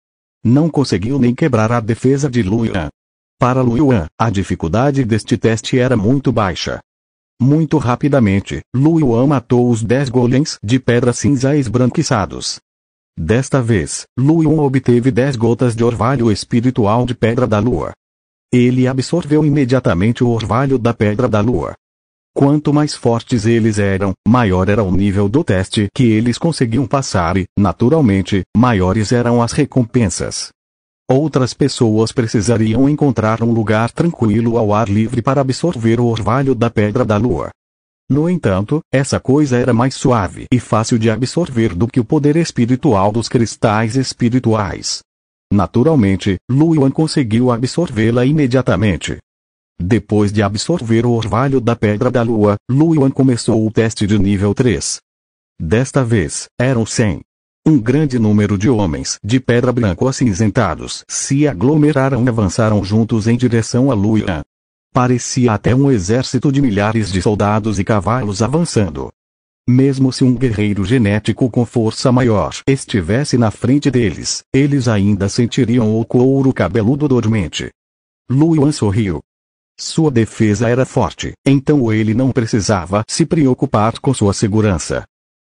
Não conseguiu nem quebrar a defesa de Luyan. Para Luyan, a dificuldade deste teste era muito baixa. Muito rapidamente, Lu Yuan matou os 10 golems de pedra cinza esbranquiçados. Desta vez, Lu Yuan obteve 10 gotas de orvalho espiritual de pedra da lua. Ele absorveu imediatamente o orvalho da pedra da lua. Quanto mais fortes eles eram, maior era o nível do teste que eles conseguiam passar e, naturalmente, maiores eram as recompensas. Outras pessoas precisariam encontrar um lugar tranquilo ao ar livre para absorver o orvalho da pedra da lua. No entanto, essa coisa era mais suave e fácil de absorver do que o poder espiritual dos cristais espirituais. Naturalmente, Lu Yuan conseguiu absorvê-la imediatamente. Depois de absorver o orvalho da pedra da lua, Lu Yuan começou o teste de nível 3. Desta vez, eram 100. Um grande número de homens de pedra branco acinzentados se aglomeraram e avançaram juntos em direção a Lu Yuan. Parecia até um exército de milhares de soldados e cavalos avançando. Mesmo se um guerreiro genético com força maior estivesse na frente deles, eles ainda sentiriam o couro cabeludo dormente. Lu Yuan sorriu. Sua defesa era forte, então ele não precisava se preocupar com sua segurança.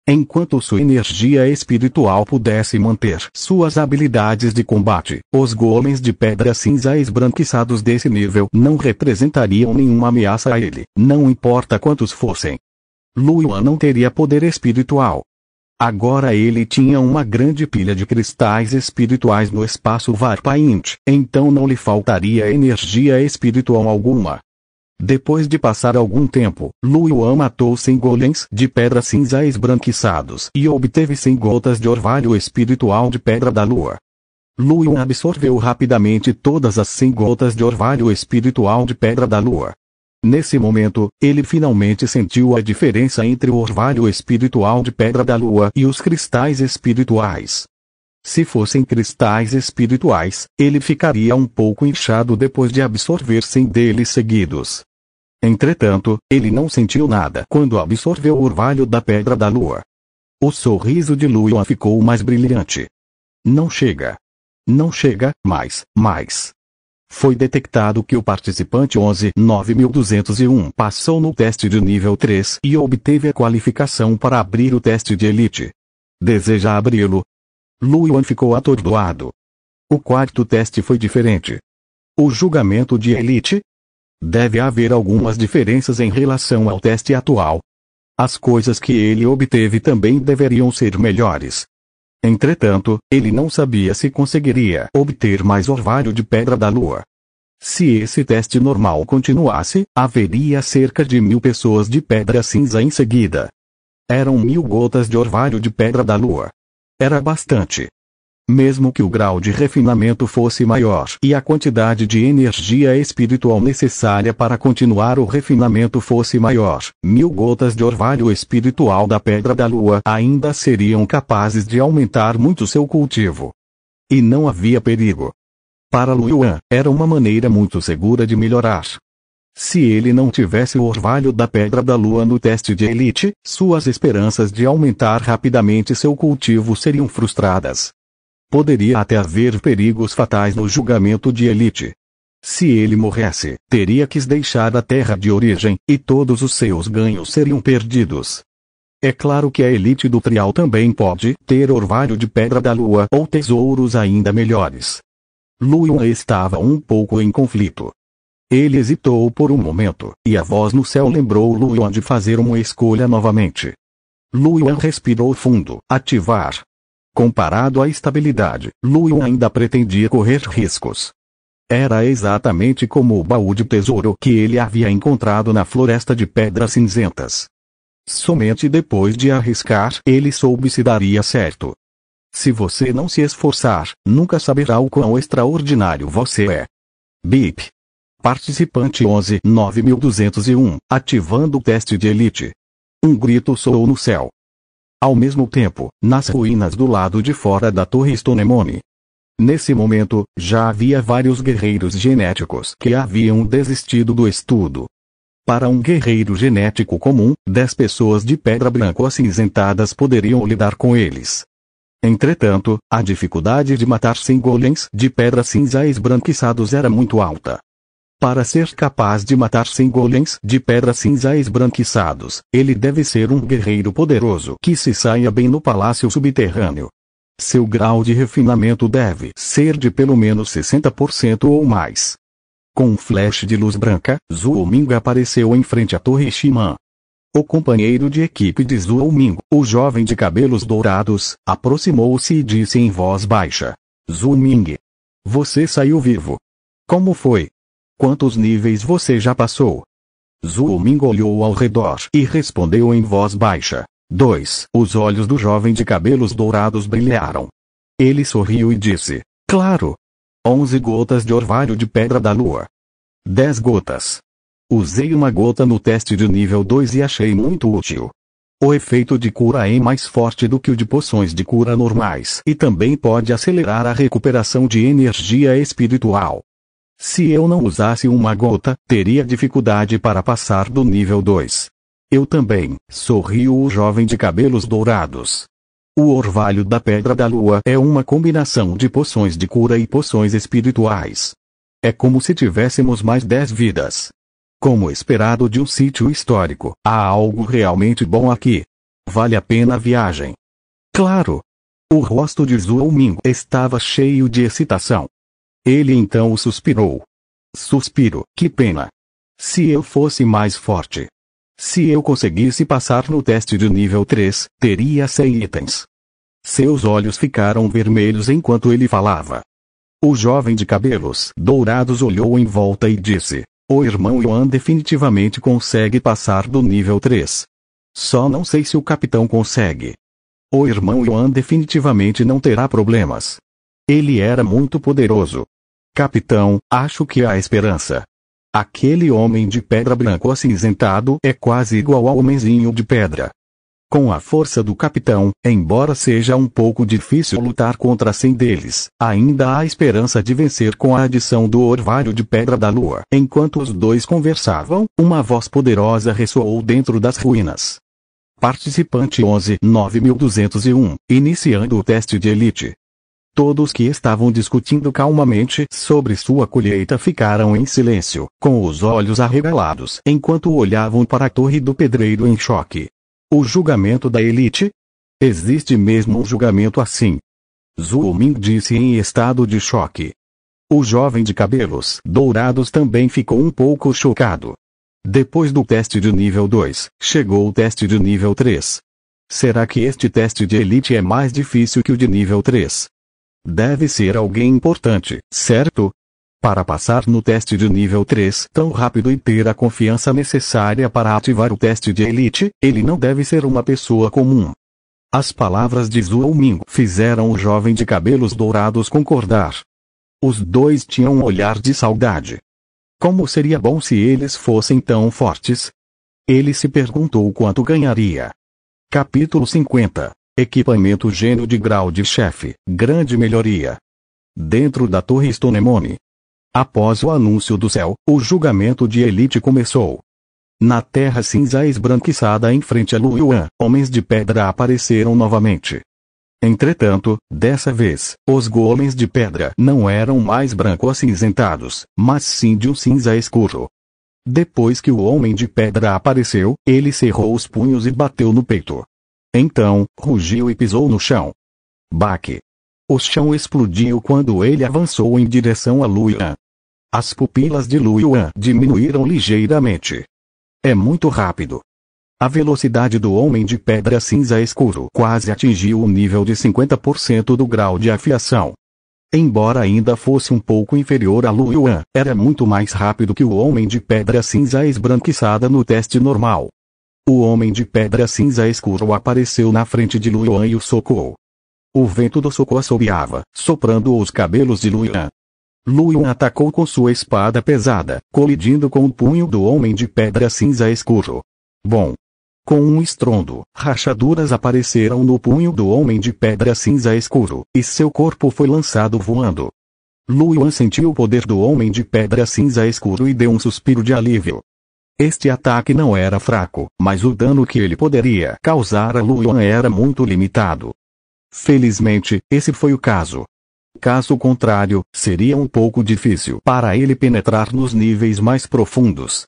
Enquanto sua energia espiritual pudesse manter suas habilidades de combate, os golems de pedra cinza esbranquiçados desse nível não representariam nenhuma ameaça a ele, não importa quantos fossem. Lu Yuan não teria poder espiritual. Agora ele tinha uma grande pilha de cristais espirituais no espaço Varpaint, então não lhe faltaria energia espiritual alguma. Depois de passar algum tempo, Lu Yuan matou 100 golems de pedra cinza esbranquiçados e obteve 100 gotas de orvalho espiritual de pedra da lua. Lu Yuan absorveu rapidamente todas as 100 gotas de orvalho espiritual de pedra da lua. Nesse momento, ele finalmente sentiu a diferença entre o orvalho espiritual de pedra da lua e os cristais espirituais. Se fossem cristais espirituais, ele ficaria um pouco inchado depois de absorver 100 deles seguidos. Entretanto, ele não sentiu nada quando absorveu o orvalho da pedra da lua. O sorriso de Lu Yuan ficou mais brilhante. Não chega. Não chega, mais. Foi detectado que o participante 11.9201 passou no teste de nível 3 e obteve a qualificação para abrir o teste de elite. Deseja abri-lo? Lu Yuan ficou atordoado. O quarto teste foi diferente. O julgamento de elite? Deve haver algumas diferenças em relação ao teste atual. As coisas que ele obteve também deveriam ser melhores. Entretanto, ele não sabia se conseguiria obter mais orvalho de pedra da lua. Se esse teste normal continuasse, haveria cerca de 1000 pessoas de pedra cinza em seguida. Eram 1000 gotas de orvalho de pedra da lua. Era bastante. Mesmo que o grau de refinamento fosse maior e a quantidade de energia espiritual necessária para continuar o refinamento fosse maior, 1000 gotas de orvalho espiritual da pedra da lua ainda seriam capazes de aumentar muito seu cultivo. E não havia perigo. Para Lu Yuan, era uma maneira muito segura de melhorar. Se ele não tivesse o orvalho da pedra da lua no teste de elite, suas esperanças de aumentar rapidamente seu cultivo seriam frustradas. Poderia até haver perigos fatais no julgamento de elite. Se ele morresse, teria que deixar a terra de origem, e todos os seus ganhos seriam perdidos. É claro que a elite do trial também pode ter orvalho de pedra da lua ou tesouros ainda melhores. Lu Yuan estava um pouco em conflito. Ele hesitou por um momento, e a voz no céu lembrou Lu Yuan de fazer uma escolha novamente. Lu Yuan respirou fundo. Ativar. Comparado à estabilidade, Lu Yuan ainda pretendia correr riscos. Era exatamente como o baú de tesouro que ele havia encontrado na floresta de pedras cinzentas. Somente depois de arriscar, ele soube se daria certo. Se você não se esforçar, nunca saberá o quão extraordinário você é. Bip. Participante 11.9201, ativando o teste de elite. Um grito soou no céu. Ao mesmo tempo, nas ruínas do lado de fora da Torre Stonemone. Nesse momento, já havia vários guerreiros genéticos que haviam desistido do estudo. Para um guerreiro genético comum, 10 pessoas de pedra branco acinzentadas poderiam lidar com eles. Entretanto, a dificuldade de matar 100 golems de pedra cinza esbranquiçados era muito alta. Para ser capaz de matar 100 golems de pedra cinza esbranquiçados, ele deve ser um guerreiro poderoso que se saia bem no palácio subterrâneo. Seu grau de refinamento deve ser de pelo menos 60% ou mais. Com um flash de luz branca, Zhuo Ming apareceu em frente à Torre Shiman. O companheiro de equipe de Zhuo Ming, o jovem de cabelos dourados, aproximou-se e disse em voz baixa: Zhuo Ming, você saiu vivo. Como foi? Quantos níveis você já passou? Zhuo Ming olhou ao redor e respondeu em voz baixa: 2. Os olhos do jovem de cabelos dourados brilharam. Ele sorriu e disse: claro. 11 gotas de orvalho de pedra da lua. 10 gotas. Usei uma gota no teste de nível 2 e achei muito útil. O efeito de cura é mais forte do que o de poções de cura normais e também pode acelerar a recuperação de energia espiritual. Se eu não usasse uma gota, teria dificuldade para passar do nível 2. Eu também, sorriu o jovem de cabelos dourados. O orvalho da pedra da lua é uma combinação de poções de cura e poções espirituais. É como se tivéssemos mais 10 vidas. Como esperado de um sítio histórico, há algo realmente bom aqui. Vale a pena a viagem. Claro. O rosto de Zhuo Ming estava cheio de excitação. Ele então suspirou. Suspiro, que pena. Se eu fosse mais forte. Se eu conseguisse passar no teste de nível 3, teria 100 itens. Seus olhos ficaram vermelhos enquanto ele falava. O jovem de cabelos dourados olhou em volta e disse: o irmão Yuan definitivamente consegue passar do nível 3. Só não sei se o capitão consegue. O irmão Yuan definitivamente não terá problemas. Ele era muito poderoso. Capitão, acho que há esperança. Aquele homem de pedra branco acinzentado é quase igual ao homenzinho de pedra. Com a força do capitão, embora seja um pouco difícil lutar contra 100 deles, ainda há esperança de vencer com a adição do orvalho de pedra da lua. Enquanto os dois conversavam, uma voz poderosa ressoou dentro das ruínas. Participante 11.9201, iniciando o teste de elite. Todos que estavam discutindo calmamente sobre sua colheita ficaram em silêncio, com os olhos arregalados, enquanto olhavam para a Torre do Pedreiro em choque. O julgamento da elite? Existe mesmo um julgamento assim? Zhuo Ming disse em estado de choque. O jovem de cabelos dourados também ficou um pouco chocado. Depois do teste de nível 2, chegou o teste de nível 3. Será que este teste de elite é mais difícil que o de nível 3? Deve ser alguém importante, certo? Para passar no teste de nível 3 tão rápido e ter a confiança necessária para ativar o teste de elite, ele não deve ser uma pessoa comum. As palavras de Zhuo Ming fizeram o jovem de cabelos dourados concordar. Os dois tinham um olhar de saudade. Como seria bom se eles fossem tão fortes? Ele se perguntou quanto ganharia. Capítulo 50. Equipamento gênio de grau de chefe, grande melhoria. Dentro da Torre Stonemone. Após o anúncio do céu, o julgamento de elite começou. Na terra cinza esbranquiçada em frente a Luoyuan, homens de pedra apareceram novamente. Entretanto, dessa vez, os golems de pedra não eram mais branco-acinzentados, mas sim de um cinza escuro. Depois que o homem de pedra apareceu, ele cerrou os punhos e bateu no peito. Então, rugiu e pisou no chão. Baque. O chão explodiu quando ele avançou em direção a Luoyuan. As pupilas de Luoyuan diminuíram ligeiramente. É muito rápido. A velocidade do homem de pedra cinza escuro quase atingiu o nível de 50% do grau de afiação. Embora ainda fosse um pouco inferior a Luoyuan, era muito mais rápido que o homem de pedra cinza esbranquiçada no teste normal. O homem de pedra cinza escuro apareceu na frente de Luoyuan e o socou. O vento do soco assobiava, soprando os cabelos de Luoyuan. Luoyuan atacou com sua espada pesada, colidindo com o punho do homem de pedra cinza escuro. Bom! Com um estrondo, rachaduras apareceram no punho do homem de pedra cinza escuro, e seu corpo foi lançado voando. Luoyuan sentiu o poder do homem de pedra cinza escuro e deu um suspiro de alívio. Este ataque não era fraco, mas o dano que ele poderia causar a Luoyuan era muito limitado. Felizmente, esse foi o caso. Caso contrário, seria um pouco difícil para ele penetrar nos níveis mais profundos.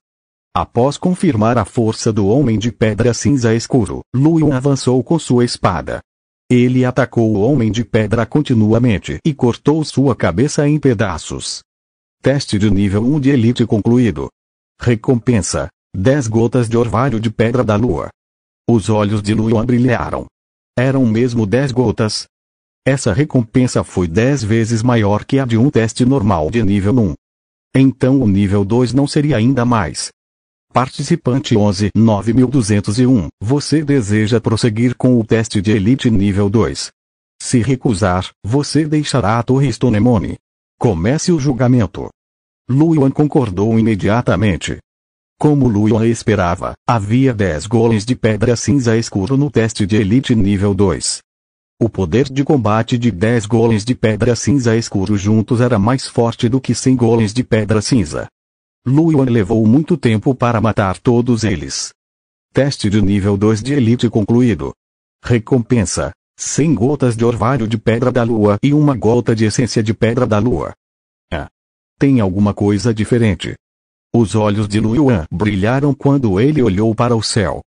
Após confirmar a força do Homem de Pedra Cinza Escuro, Lu Yuan avançou com sua espada. Ele atacou o Homem de Pedra continuamente e cortou sua cabeça em pedaços. Teste de nível 1 de elite concluído. Recompensa: 10 gotas de orvalho de pedra da lua. Os olhos de Lu Yuan brilharam. Eram mesmo 10 gotas. Essa recompensa foi 10 vezes maior que a de um teste normal de nível 1. Então o nível 2 não seria ainda mais. Participante 11.9201, você deseja prosseguir com o teste de elite nível 2. Se recusar, você deixará a Torre Stonemone. Comece o julgamento. Lu Yuan concordou imediatamente. Como Lu Yuan esperava, havia 10 golems de pedra cinza escuro no teste de elite nível 2. O poder de combate de 10 golems de pedra cinza escuro juntos era mais forte do que 100 golems de pedra cinza. Lu Yuan levou muito tempo para matar todos eles. Teste de nível 2 de elite concluído. Recompensa: 100 gotas de orvalho de pedra da lua e uma gota de essência de pedra da lua. Tem alguma coisa diferente. Os olhos de Lu Yuan brilharam quando ele olhou para o céu.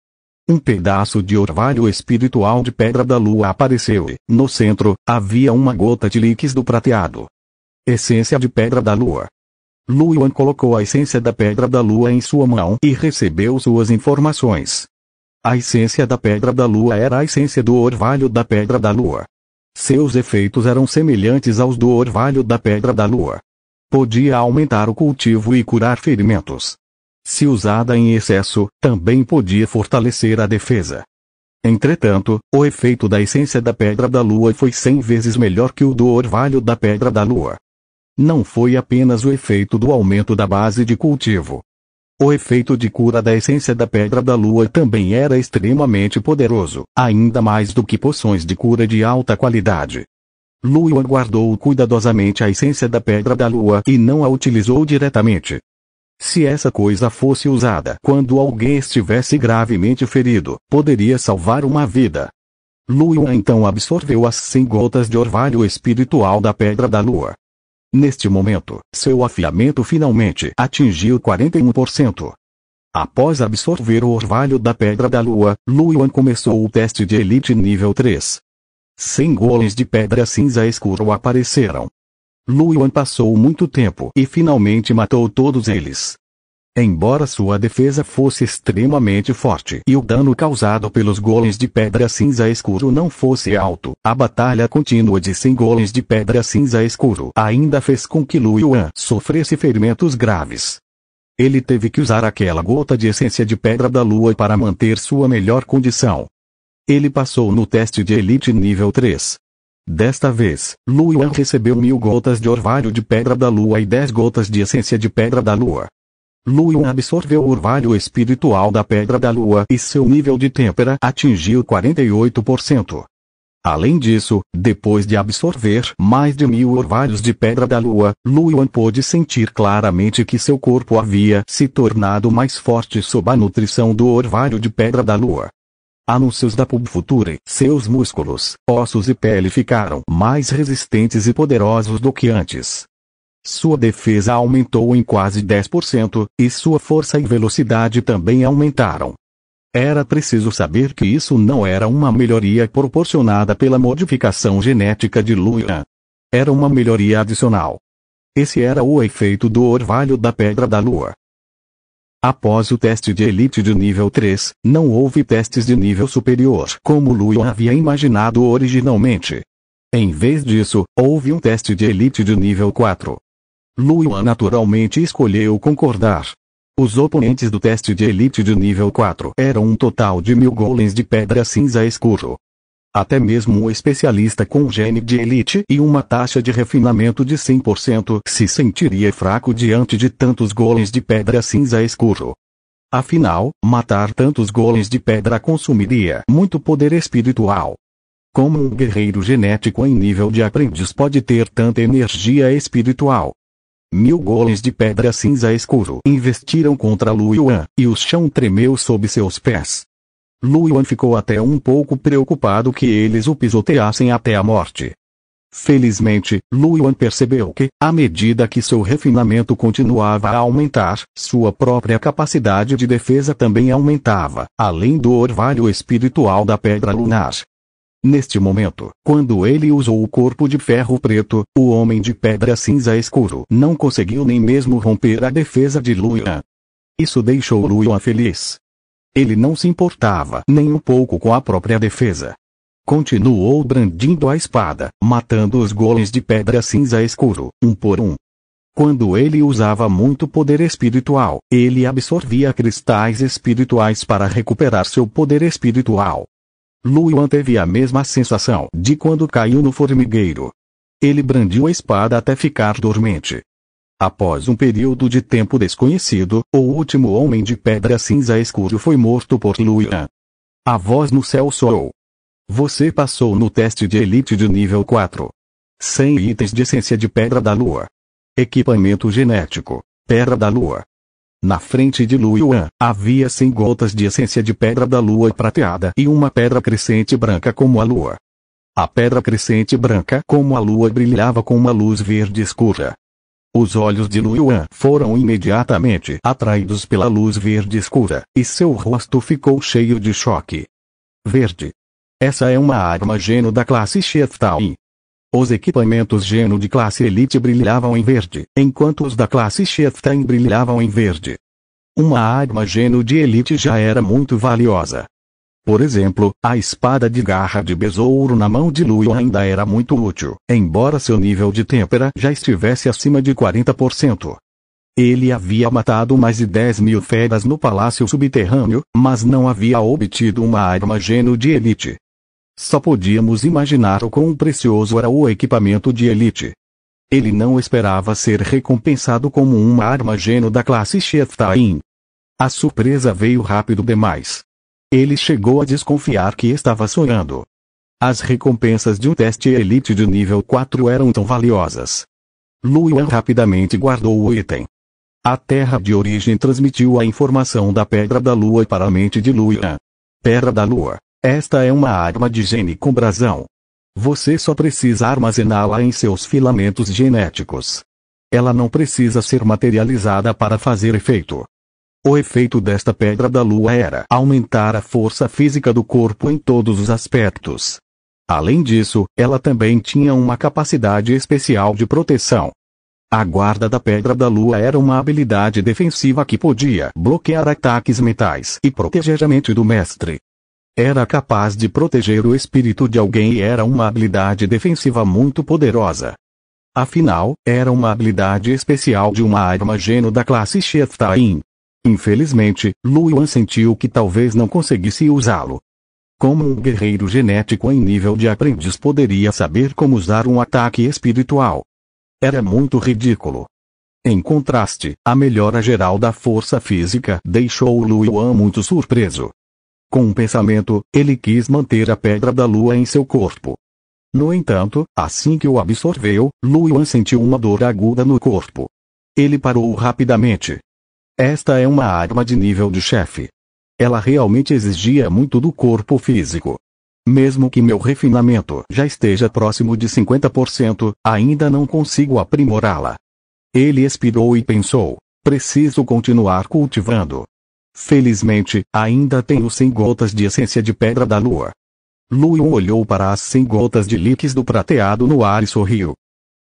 Um pedaço de orvalho espiritual de pedra da lua apareceu e, no centro, havia uma gota de líquido prateado. Essência de pedra da lua. Lu Yuan colocou a essência da pedra da lua em sua mão e recebeu suas informações. A essência da pedra da lua era a essência do orvalho da pedra da lua. Seus efeitos eram semelhantes aos do orvalho da pedra da lua. Podia aumentar o cultivo e curar ferimentos. Se usada em excesso, também podia fortalecer a defesa. Entretanto, o efeito da essência da pedra da lua foi 100 vezes melhor que o do orvalho da pedra da lua. Não foi apenas o efeito do aumento da base de cultivo. O efeito de cura da essência da pedra da lua também era extremamente poderoso, ainda mais do que poções de cura de alta qualidade. Lu Yuan guardou cuidadosamente a essência da pedra da lua e não a utilizou diretamente. Se essa coisa fosse usada quando alguém estivesse gravemente ferido, poderia salvar uma vida. Lu Yuan então absorveu as 100 gotas de orvalho espiritual da pedra da lua. Neste momento, seu afiamento finalmente atingiu 41%. Após absorver o orvalho da pedra da lua, Lu Yuan começou o teste de elite nível 3. 100 golems de pedra cinza escuro apareceram. Lu Yuan passou muito tempo e finalmente matou todos eles. Embora sua defesa fosse extremamente forte e o dano causado pelos golems de pedra cinza escuro não fosse alto, a batalha contínua de 100 golems de pedra cinza escuro ainda fez com que Lu Yuan sofresse ferimentos graves. Ele teve que usar aquela gota de essência de pedra da lua para manter sua melhor condição. Ele passou no teste de elite nível 3. Desta vez, Lu Yuan recebeu 1000 gotas de orvalho de pedra da lua e 10 gotas de essência de pedra da lua. Lu Yuan absorveu o orvalho espiritual da pedra da lua e seu nível de têmpera atingiu 48%. Além disso, depois de absorver mais de 1000 orvalhos de pedra da lua, Lu Yuan pôde sentir claramente que seu corpo havia se tornado mais forte sob a nutrição do orvalho de pedra da lua. Anúncios da Pub Future, seus músculos, ossos e pele ficaram mais resistentes e poderosos do que antes. Sua defesa aumentou em quase 10%, e sua força e velocidade também aumentaram. Era preciso saber que isso não era uma melhoria proporcionada pela modificação genética de Lu Yuan. Era uma melhoria adicional. Esse era o efeito do orvalho da pedra da lua. Após o teste de elite de nível 3, não houve testes de nível superior, como Lu Yuan havia imaginado originalmente. Em vez disso, houve um teste de elite de nível 4. Lu Yuan naturalmente escolheu concordar. Os oponentes do teste de elite de nível 4 eram um total de 1000 golems de pedra cinza escuro. Até mesmo um especialista com gene de elite e uma taxa de refinamento de 100% se sentiria fraco diante de tantos golems de pedra cinza escuro. Afinal, matar tantos golems de pedra consumiria muito poder espiritual. Como um guerreiro genético em nível de aprendiz pode ter tanta energia espiritual? 1000 golems de pedra cinza escuro investiram contra Lu Yuan, e o chão tremeu sob seus pés. Lu Yuan ficou até um pouco preocupado que eles o pisoteassem até a morte. Felizmente, Lu Yuan percebeu que, à medida que seu refinamento continuava a aumentar, sua própria capacidade de defesa também aumentava, além do orvalho espiritual da pedra lunar. Neste momento, quando ele usou o corpo de ferro preto, o homem de pedra cinza escuro não conseguiu nem mesmo romper a defesa de Lu Yuan. Isso deixou Lu Yuan feliz. Ele não se importava nem um pouco com a própria defesa. Continuou brandindo a espada, matando os golems de pedra cinza escuro, um por um. Quando ele usava muito poder espiritual, ele absorvia cristais espirituais para recuperar seu poder espiritual. Lu Yuan teve a mesma sensação de quando caiu no formigueiro. Ele brandiu a espada até ficar dormente. Após um período de tempo desconhecido, o último homem de pedra cinza escuro foi morto por Lu Yuan. A voz no céu soou. Você passou no teste de elite de nível 4. 100 itens de essência de pedra da lua. Equipamento genético, pedra da lua. Na frente de Lu Yuan, havia 100 gotas de essência de pedra da lua prateada e uma pedra crescente branca como a lua. A pedra crescente branca como a lua brilhava com uma luz verde escura. Os olhos de Lu Yuan foram imediatamente atraídos pela luz verde escura, e seu rosto ficou cheio de choque. Verde. Essa é uma arma geno da classe Shiftao. Os equipamentos geno de classe elite brilhavam em verde, enquanto os da classe Shiftao brilhavam em verde. Uma arma geno de elite já era muito valiosa. Por exemplo, a espada de garra de besouro na mão de Lu Yuan ainda era muito útil, embora seu nível de têmpera já estivesse acima de 40%. Ele havia matado mais de 10.000 feras no palácio subterrâneo, mas não havia obtido uma arma geno de elite. Só podíamos imaginar o quão precioso era o equipamento de elite. Ele não esperava ser recompensado como uma arma geno da classe Shiftao. A surpresa veio rápido demais. Ele chegou a desconfiar que estava sonhando. As recompensas de um teste elite de nível 4 eram tão valiosas. Lu Yuan rapidamente guardou o item. A terra de origem transmitiu a informação da pedra da lua para a mente de Lu Yuan. Pedra da lua. Esta é uma arma de gene com brasão. Você só precisa armazená-la em seus filamentos genéticos. Ela não precisa ser materializada para fazer efeito. O efeito desta pedra da lua era aumentar a força física do corpo em todos os aspectos. Além disso, ela também tinha uma capacidade especial de proteção. A guarda da pedra da lua era uma habilidade defensiva que podia bloquear ataques mentais e proteger a mente do mestre. Era capaz de proteger o espírito de alguém e era uma habilidade defensiva muito poderosa. Afinal, era uma habilidade especial de uma arma geno da classe Shiftao. Infelizmente, Lu Yuan sentiu que talvez não conseguisse usá-lo. Como um guerreiro genético em nível de aprendiz poderia saber como usar um ataque espiritual? Era muito ridículo. Em contraste, a melhora geral da força física deixou Lu Yuan muito surpreso. Com um pensamento, ele quis manter a pedra da lua em seu corpo. No entanto, assim que o absorveu, Lu Yuan sentiu uma dor aguda no corpo. Ele parou rapidamente. Esta é uma arma de nível de chefe. Ela realmente exigia muito do corpo físico. Mesmo que meu refinamento já esteja próximo de 50%, ainda não consigo aprimorá-la. Ele expirou e pensou: preciso continuar cultivando. Felizmente, ainda tenho 100 gotas de essência de pedra da lua. Lu Yuan olhou para as 100 gotas de líquido prateado no ar e sorriu.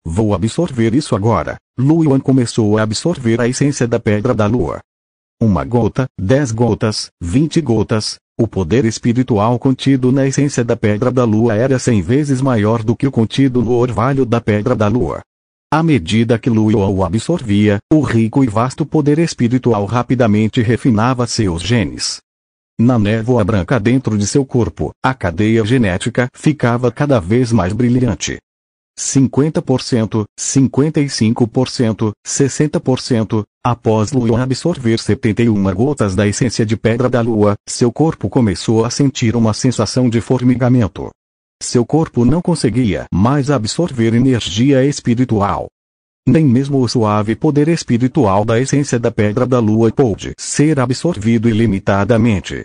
Vou absorver isso agora. Lu Yuan começou a absorver a essência da pedra da lua. 1 gota, 10 gotas, 20 gotas. O poder espiritual contido na essência da pedra da lua era 100 vezes maior do que o contido no orvalho da pedra da lua. À medida que Lu Yuan o absorvia, o rico e vasto poder espiritual rapidamente refinava seus genes. Na névoa branca dentro de seu corpo, a cadeia genética ficava cada vez mais brilhante. 50%, 55%, 60%. Após Lu Yuan absorver 71 gotas da essência de pedra da lua, seu corpo começou a sentir uma sensação de formigamento. Seu corpo não conseguia mais absorver energia espiritual. Nem mesmo o suave poder espiritual da essência da pedra da lua pôde ser absorvido ilimitadamente.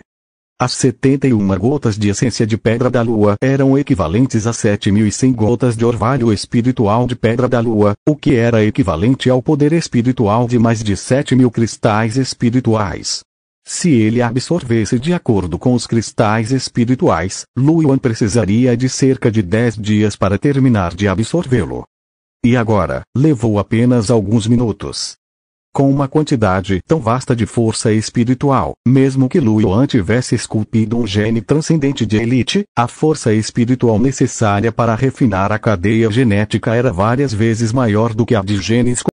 As 71 gotas de essência de pedra da lua eram equivalentes a 7.100 gotas de orvalho espiritual de pedra da lua, o que era equivalente ao poder espiritual de mais de 7.000 cristais espirituais. Se ele absorvesse de acordo com os cristais espirituais, Luoyuan precisaria de cerca de 10 dias para terminar de absorvê-lo. E agora, levou apenas alguns minutos. Com uma quantidade tão vasta de força espiritual, mesmo que Luoyuan tivesse esculpido um gene transcendente de elite, a força espiritual necessária para refinar a cadeia genética era várias vezes maior do que a de genes